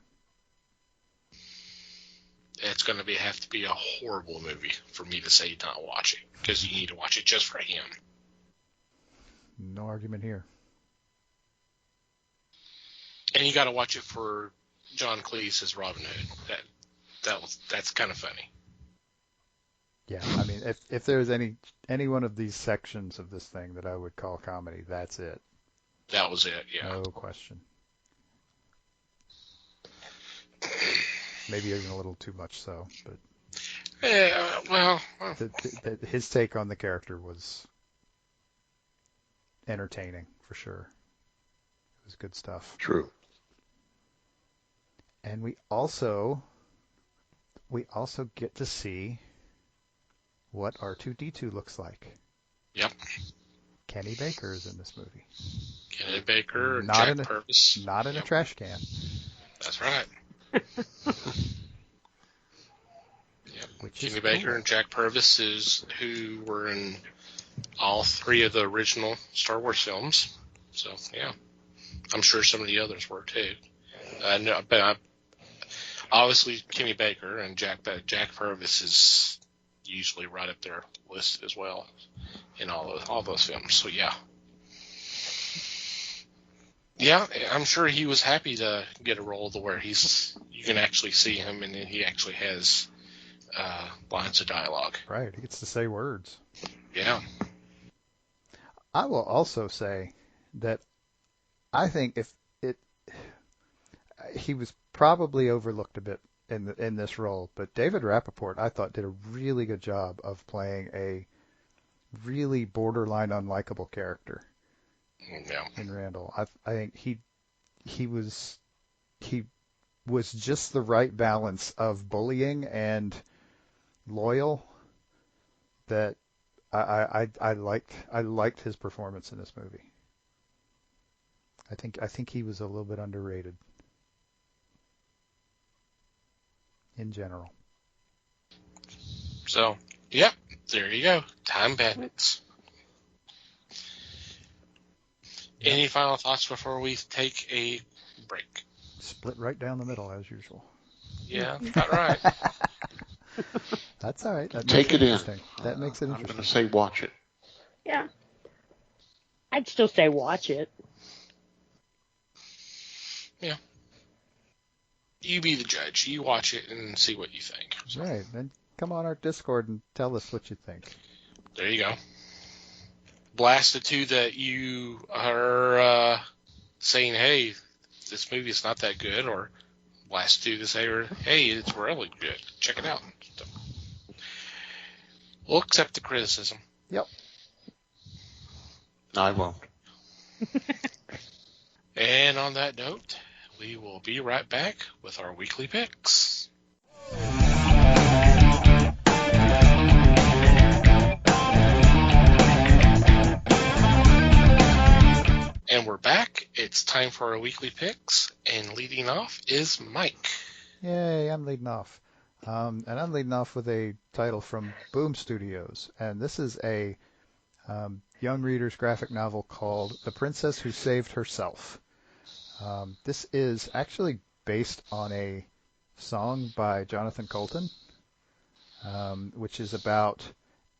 It's going to have to be a horrible movie for me to say not watch it, because you need to watch it just for him.
No argument here.
And you got to watch it for John Cleese as Robin Hood. That's kind of funny.
Yeah, I mean, if there's any one of these sections of this thing that I would call comedy, that's it.
That was it, yeah.
No question. Maybe even a little too much so, but
well,
his take on the character was entertaining for sure. It was good stuff.
True.
And we also get to see what R2-D2 looks like.
Yep.
Kenny Baker is in this movie.
Kenny Baker,
Not
Jack Purvis.
Not in a trash can.
That's right. Yep. Kenny Baker
cool.
and Jack Purvis is who were in all three of the original Star Wars films. So, yeah. I'm sure some of the others were, too. But obviously, Kenny Baker and Jack Purvis is usually right up there listed as well in all those films. So, yeah. Yeah, I'm sure he was happy to get a role to where you can actually see him and he actually has lines of dialogue.
Right, he gets to say words.
Yeah.
I will also say that I think he was probably overlooked a bit in this role, but David Rappaport I thought did a really good job of playing a really borderline unlikable character.
Yeah.
In Randall, I think he was just the right balance of bullying and loyal that I liked his performance in this movie. I think he was a little bit underrated in general.
So, yep, there you go. Time Bandits. Any final thoughts before we take a break?
Split right down the middle as usual.
Yeah, about right.
That's all right. That
Take it in.
That makes it interesting.
I'm going to say watch it.
Yeah. I'd still say watch it.
Yeah. You be the judge. You watch it and see what you think.
Right. Then come on our Discord and tell us what you think.
There you go. Blast the two that you are saying, hey, this movie is not that good, or blast the two that say, hey, it's really good. Check it out. So, we'll accept the criticism.
Yep.
I won't.
And on that note, we will be right back with our weekly picks. And we're back. It's time for our weekly picks, and leading off is Mike.
Yay, I'm leading off. And I'm leading off with a title from Boom Studios. And this is a young reader's graphic novel called The Princess Who Saved Herself. This is actually based on a song by Jonathan Coulton, which is about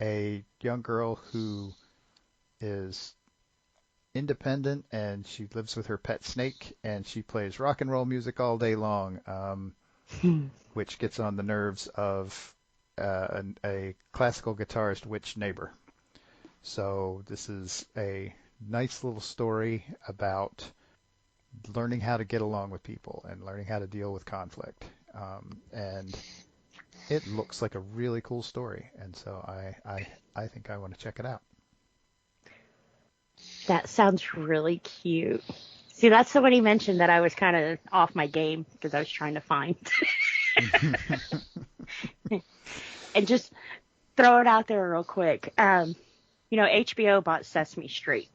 a young girl who is independent and she lives with her pet snake and she plays rock and roll music all day long, which gets on the nerves of a classical guitarist witch neighbor. So this is a nice little story about learning how to get along with people and learning how to deal with conflict. And it looks like a really cool story. And so I think I want to check it out.
That sounds really cute. See, that's somebody mentioned that I was kind of off my game because I was trying to find. And just throw it out there real quick. HBO bought Sesame Street.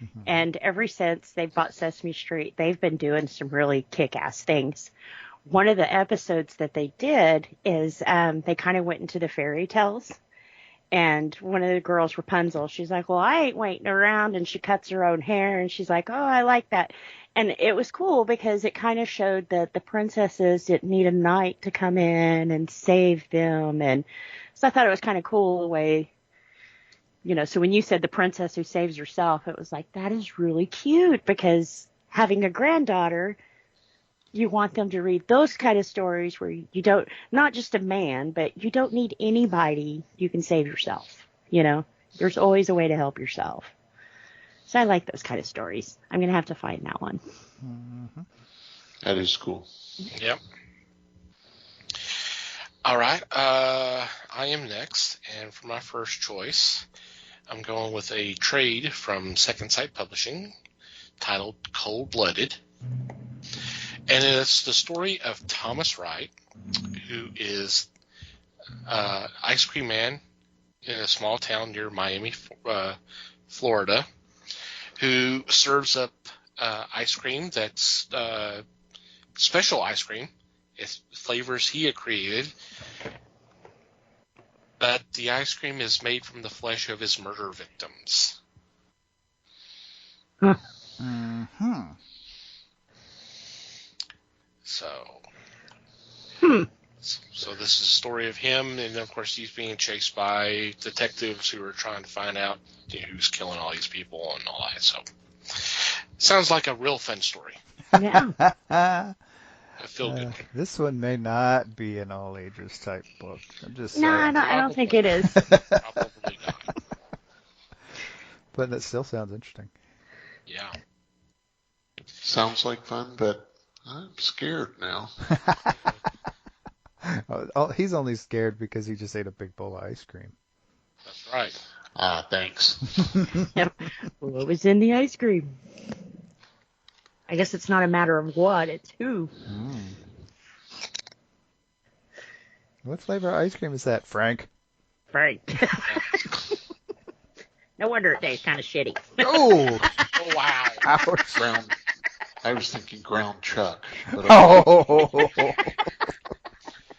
Mm-hmm. And ever since they've bought Sesame Street, they've been doing some really kick-ass things. One of the episodes that they did is they kind of went into the fairy tales. And one of the girls, Rapunzel, she's like, well, I ain't waiting around. And she cuts her own hair. And she's like, oh, I like that. And it was cool because it kind of showed that the princesses didn't need a knight to come in and save them. And so I thought it was kind of cool the way, so when you said the princess who saves herself, it was like, that is really cute because having a granddaughter, you want them to read those kind of stories where you don't, not just a man, but you don't need anybody. You can save yourself. There's always a way to help yourself. So I like those kind of stories. I'm going to have to find that one.
Mm-hmm.
That is cool.
Yep. All right. I am next. And for my first choice, I'm going with a trade from Second Sight Publishing titled Cold-Blooded. And it's the story of Thomas Wright, who is ice cream man in a small town near Miami, Florida, who serves up ice cream that's special ice cream. It's flavors he had created. But the ice cream is made from the flesh of his murder victims.
Mm-hmm.
So this is a story of him, and of course he's being chased by detectives who are trying to find out who's killing all these people and all that. So sounds like a real fun story.
Yeah.
I feel good.
This one may not be an all ages type book. I'm just saying.
No, I don't think it is.
Probably not.
But it still sounds interesting.
Yeah.
Sounds like fun, but I'm scared now.
He's only scared because he just ate a big bowl of ice cream.
That's right.
Thanks.
What was in the ice cream? I guess it's not a matter of what, it's who.
What flavor ice cream is that, Frank?
Frank. No wonder it tastes kind of shitty.
Oh!
Oh, wow.
Ouch.
Ground. I was thinking ground chuck. But
Oh!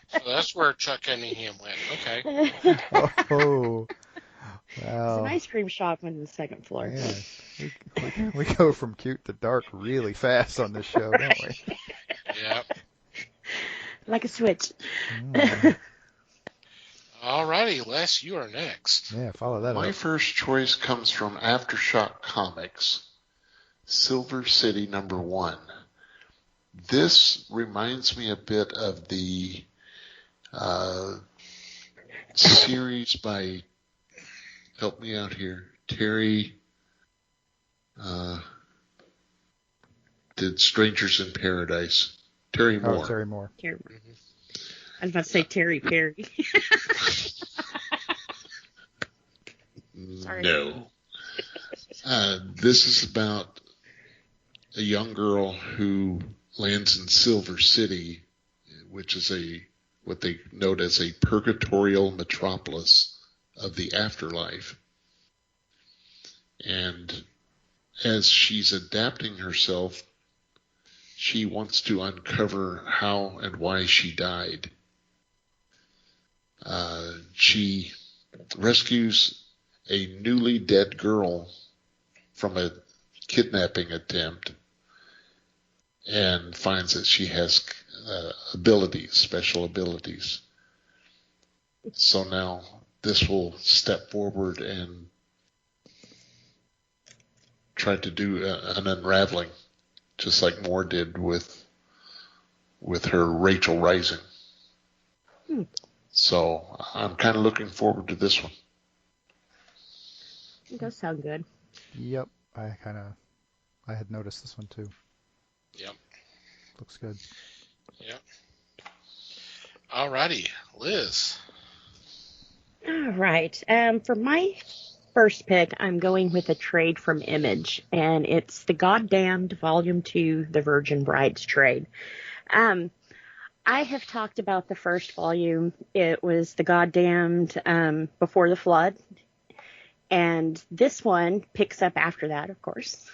So that's where Chuck Cunningham went. Okay.
Oh!
There's
Wow.
an ice cream shop on the second floor.
Yeah. We go from cute to dark really fast on this show, don't we?
Yep.
Like a switch.
All righty, Les, you are next.
Yeah, follow that
My
up.
first choice comes from Aftershock Comics, Silver City #1. This reminds me a bit of the series by help me out here. Terry did Strangers in Paradise. Terry
Oh,
Moore.
Terry Moore.
Terry. I was about to say Terry Perry. Sorry.
No. This is about a young girl who lands in Silver City, which is what they note as a purgatorial metropolis of the afterlife. And as she's adapting herself, she wants to uncover how and why she died. She rescues a newly dead girl from a kidnapping attempt and finds that she has special abilities. So now this will step forward and try to do an unraveling, just like Moore did with her Rachel Rising. So I'm kind of looking forward to this one.
It does sound good.
Yep, I had noticed this one too.
Yep.
Looks good.
Yep. Alrighty, Liz.
All right. For my first pick, I'm going with a trade from Image, and it's the Goddamned Volume 2, The Virgin Brides trade. I have talked about the first volume. It was the Goddamned Before the Flood. And this one picks up after that, of course.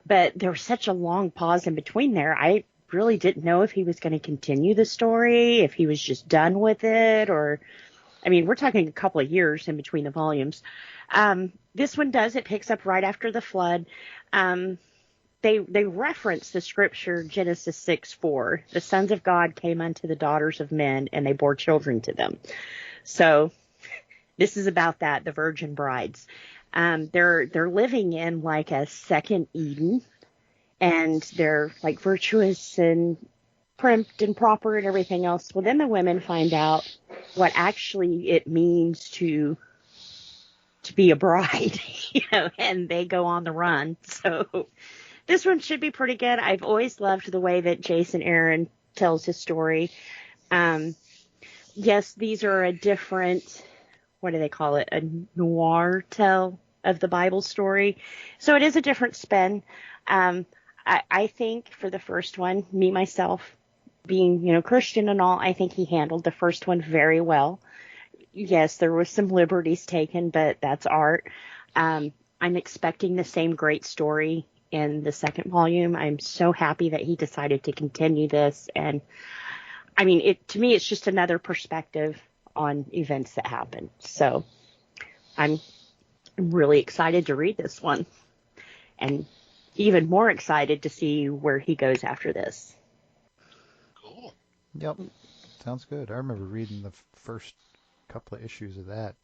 But there was such a long pause in between there. I really didn't know if he was going to continue the story, if he was just done with it, or, I mean, we're talking a couple of years in between the volumes. This one does. It picks up right after the flood. They reference the scripture Genesis 6:4. The sons of God came unto the daughters of men, and they bore children to them. So this is about that, the virgin brides. They're living in like a second Eden, and they're like virtuous and primped and proper and everything else. Well, then the women find out what actually it means to be a bride, and they go on the run. So this one should be pretty good. I've always loved the way that Jason Aaron tells his story. Yes, these are a different, what do they call it? A noir tell of the Bible story. So it is a different spin. I think for the first one, me, myself, being, Christian and all, I think he handled the first one very well. Yes, there were some liberties taken, but that's art. I'm expecting the same great story in the second volume. I'm so happy that he decided to continue this. And I mean, to me, it's just another perspective on events that happen. So I'm really excited to read this one, and even more excited to see where he goes after this.
Cool.
Yep, sounds good. I remember reading the first couple of issues of that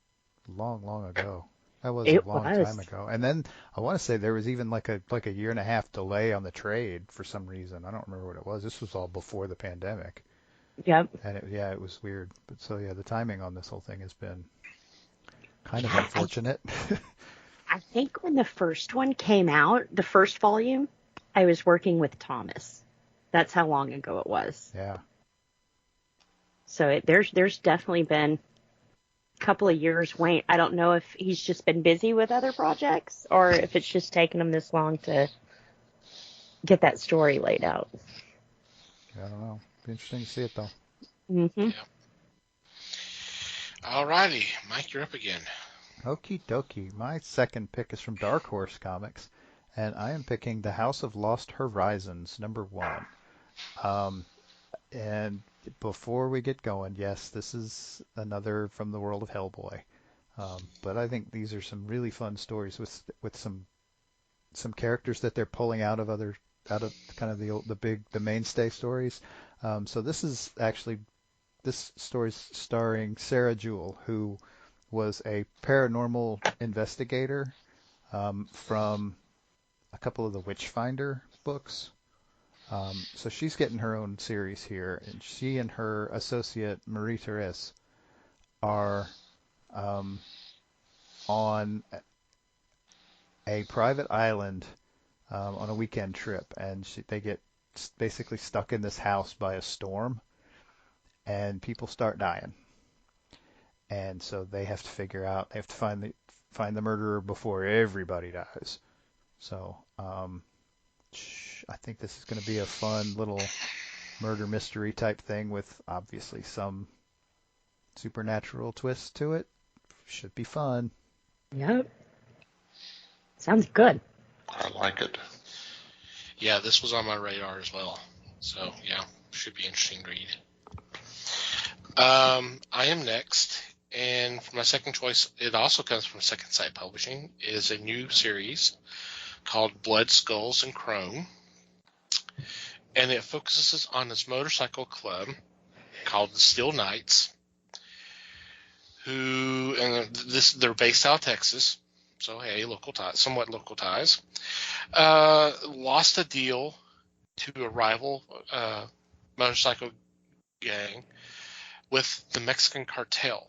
long ago. That was a long time ago. And then I want to say there was even like a year and a half delay on the trade for some reason. I don't remember what it was. This was all before the pandemic.
Yep.
And it was weird. But so yeah, the timing on this whole thing has been kind of unfortunate.
I think when the first one came out, the first volume, I was working with Thomas. That's how long ago it was.
Yeah.
So there's definitely been a couple of years wait. I don't know if he's just been busy with other projects or if it's just taken him this long to get that story laid out.
I don't know. Be interesting to see it though.
Mm-hmm.
Yeah. Alrighty, Mike, you're up again.
Okie dokie. My second pick is from Dark Horse Comics, and I am picking The House of Lost Horizons, #1. And before we get going, yes, this is another from the world of Hellboy. But I think these are some really fun stories with some characters that they're pulling out of kind of the mainstay stories. So this story's starring Sarah Jewell, who was a paranormal investigator from a couple of the Witchfinder books. So she's getting her own series here, and she and her associate Marie-Therese are on a private island on a weekend trip, and they get basically stuck in this house by a storm, and people start dying, and so they have to find the murderer before everybody dies. So I think this is going to be a fun little murder mystery type thing with obviously some supernatural twist to it. Should be fun.
Yep. Sounds good.
I like it.
Yeah, this was on my radar as well. So, yeah, should be interesting to read. I am next, and for my second choice, it also comes from Second Sight Publishing, is a new series called Blood, Skulls, and Chrome. And it focuses on this motorcycle club called the Steel Knights, they're based out of Texas, so hey, somewhat local ties. Lost a deal to a rival motorcycle gang with the Mexican cartel,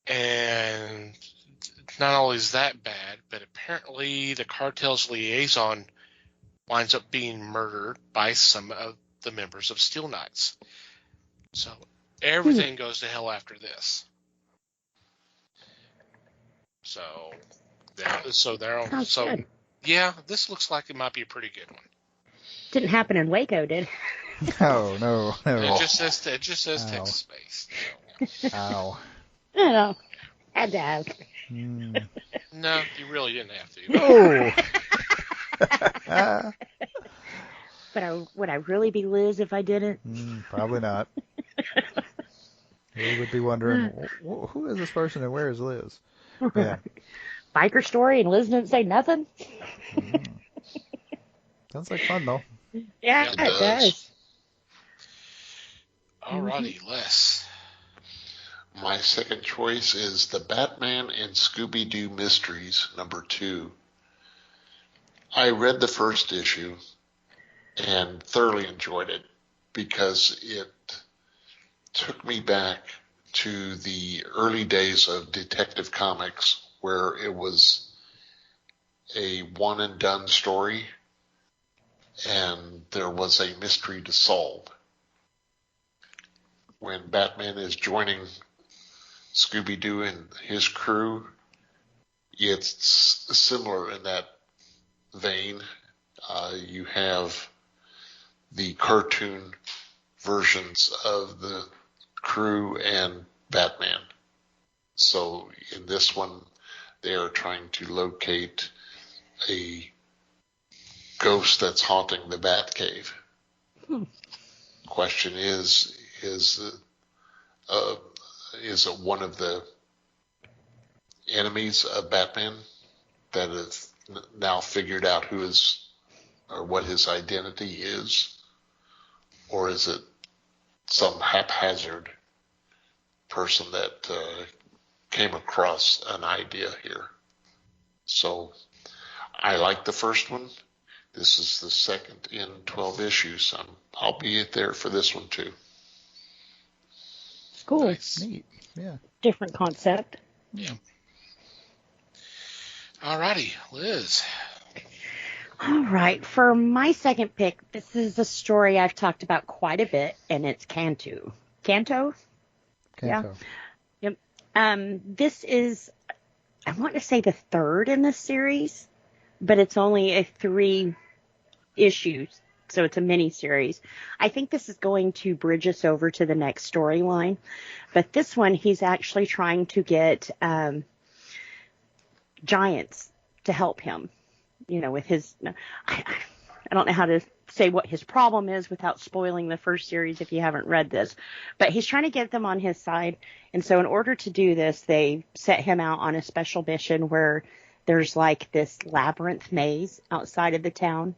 and not only is that bad, but apparently the cartel's liaison winds up being murdered by some of the members of Steel Knights. So everything goes to hell after this. So
Good.
yeah, this looks like it might be a pretty good one.
Didn't happen in Waco, did it?
No.
It just says Texas based.
Ow.
I don't know. Had to ask.
No, you really didn't have to.
Oh.
Would I really be Liz if I didn't?
Probably not. We would be wondering, who is this person and where is Liz? Yeah.
Biker story and Liz didn't say nothing?
Sounds like fun, though.
Yeah, it does.
Alrighty, Les.
My second choice is The Batman and Scooby-Doo Mysteries, #2. I read the first issue and thoroughly enjoyed it because it took me back to the early days of Detective Comics, where it was a one-and-done story and there was a mystery to solve. When Batman is joining Scooby-Doo and his crew, it's similar in that vein. You have the cartoon versions of the crew and Batman. So in this one, they are trying to locate a ghost that's haunting the Batcave. Question is it one of the enemies of Batman that has now figured out who is or what his identity is, or is it some haphazard person that came across an idea here? So I like the first one. This is the second in 12 issues. I'll be there for this one too.
Cool.
Nice.
Neat. Yeah.
Different concept.
Yeah. Alrighty, Liz.
All right. For my second pick, this is a story I've talked about quite a bit, and it's Canto. Canto?
Kanto.
Yeah. Yep. This is, I want to say the third in this series, but it's only a 3 issues, so it's a mini series. I think this is going to bridge us over to the next storyline, but this one he's actually trying to get giants to help him, with his, I don't know how to say what his problem is without spoiling the first series if you haven't read this, but he's trying to get them on his side. And so in order to do this, they set him out on a special mission where there's like this labyrinth maze outside of the town,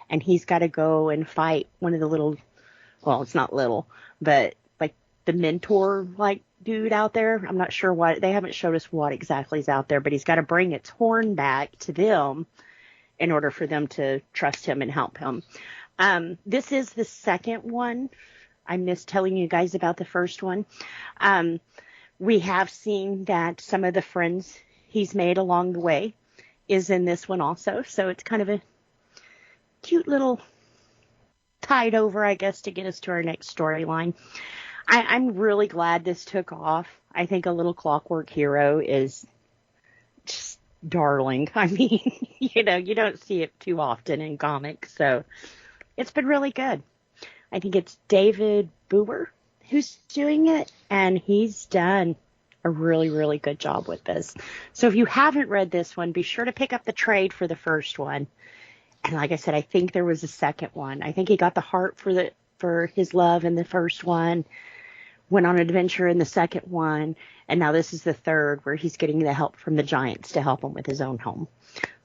and he's got to go and fight one of the little, well, it's not little, but like the mentor like dude out there. I'm not sure what, they haven't showed us what exactly is out there, but he's got to bring its horn back to them in order for them to trust him and help him. This is the second one. I missed telling you guys about the first one. We have seen that some of the friends he's made along the way is in this one also. So it's kind of a cute little tide over, I guess, to get us to our next storyline. I'm really glad this took off. I think A Little Clockwork Hero is just darling. I mean, you don't see it too often in comics, so it's been really good. I think it's David Booher who's doing it, and he's done a really, really good job with this. So if you haven't read this one, be sure to pick up the trade for the first one. And like I said, I think there was a second one. I think he got the heart for his love in the first one, went on an adventure in the second one, and now this is the third where he's getting the help from the giants to help him with his own home.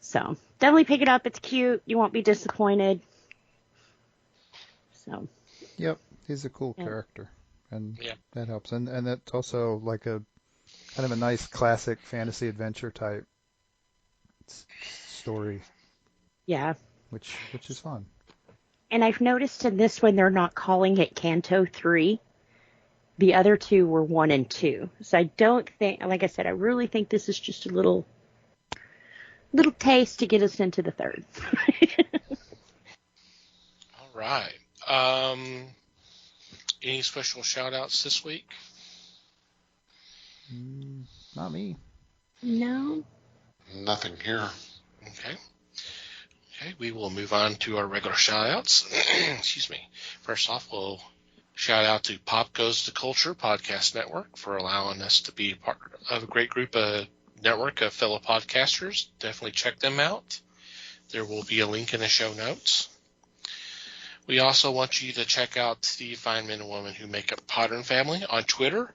So definitely pick it up. It's cute. You won't be disappointed. So.
Yep, he's a cool character, and that helps. And that's also like a kind of a nice classic fantasy adventure type story.
Yeah.
Which is fun.
And I've noticed in this one they're not calling it Canto 3. The other two were 1 and 2. So I don't think, like I said, I really think this is just a little taste to get us into the third.
All right. Any special shout-outs this week?
Not me.
No.
Nothing here.
Okay, we will move on to our regular shout-outs. Excuse me. First off, we'll shout out to Pop Goes the Culture Podcast Network for allowing us to be part of a great network of fellow podcasters. Definitely check them out. There will be a link in the show notes. We also want you to check out the fine men and women who make up Podern Family on Twitter,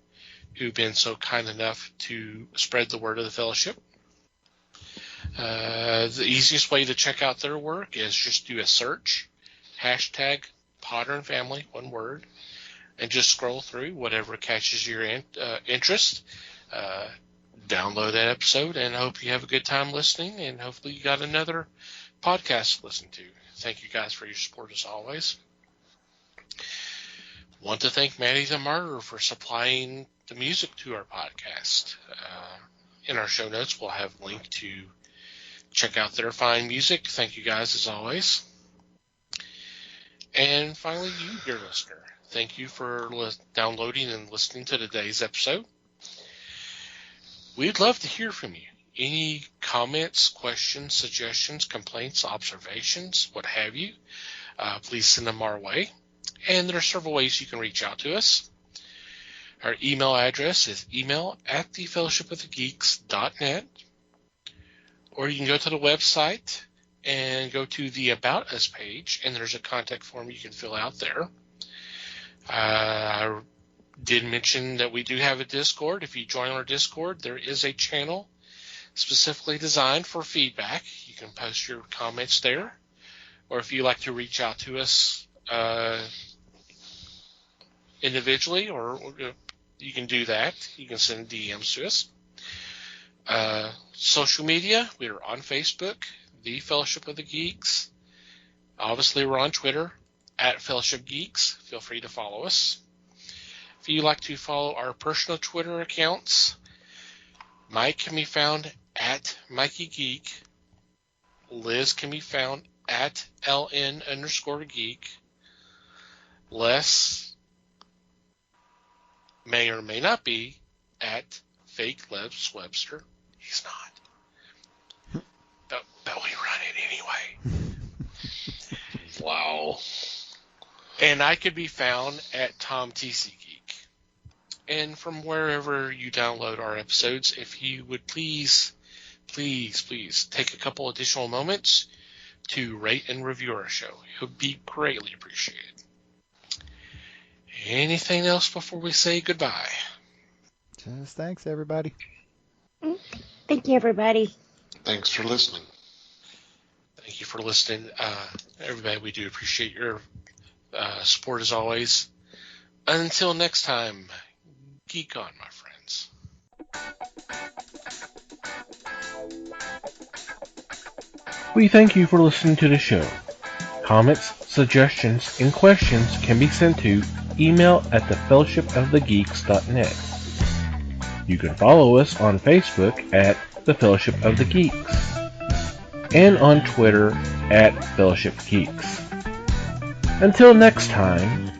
who've been so kind enough to spread the word of the fellowship. The easiest way to check out their work is just do a search, hashtag Podern Family, one word, and just scroll through whatever catches your interest. Download that episode, and hope you have a good time listening, and hopefully you got another podcast to listen to. Thank you guys for your support as always. Want to thank Maddie the Martyr for supplying the music to our podcast. In our show notes, we'll have a link to check out their fine music. Thank you guys as always. And finally, you, dear listener, thank you for downloading and listening to today's episode. We'd love to hear from you. Any comments, questions, suggestions, complaints, observations, what have you, please send them our way. And there are several ways you can reach out to us. Our email address is email@thefellowshipofthegeeks.net. Or you can go to the website and go to the About Us page, and there's a contact form you can fill out there. I did mention that we do have a Discord. If you join our Discord, there is a channel specifically designed for feedback. You can post your comments there. Or if you like to reach out to us individually, or you can do that. You can send DMs to us. Social media, we are on Facebook, The Fellowship of the Geeks. Obviously, we're on Twitter, @Fellowship Geeks. Feel free to follow us. If you like to follow our personal Twitter accounts, Mike can be found @MikeyGeek. Liz can be found @LN_geek. Les may or may not be @FakeLebsWebster. He's not. But we run it anyway. Wow. And I could be found @TomTCGeek. And from wherever you download our episodes, if you would please take a couple additional moments to rate and review our show. It would be greatly appreciated. Anything else before we say goodbye?
Just thanks, everybody.
Thank you, everybody.
Thanks for listening.
Thank you for listening. Everybody, we do appreciate your support as always. Until next time, geek on, my friends.
We thank you for listening to the show. Comments, suggestions, and questions can be sent to email@thefellowshipofthegeeks.net. You can follow us on Facebook at The Fellowship of the Geeks and on Twitter at Fellowship Geeks. Until next time,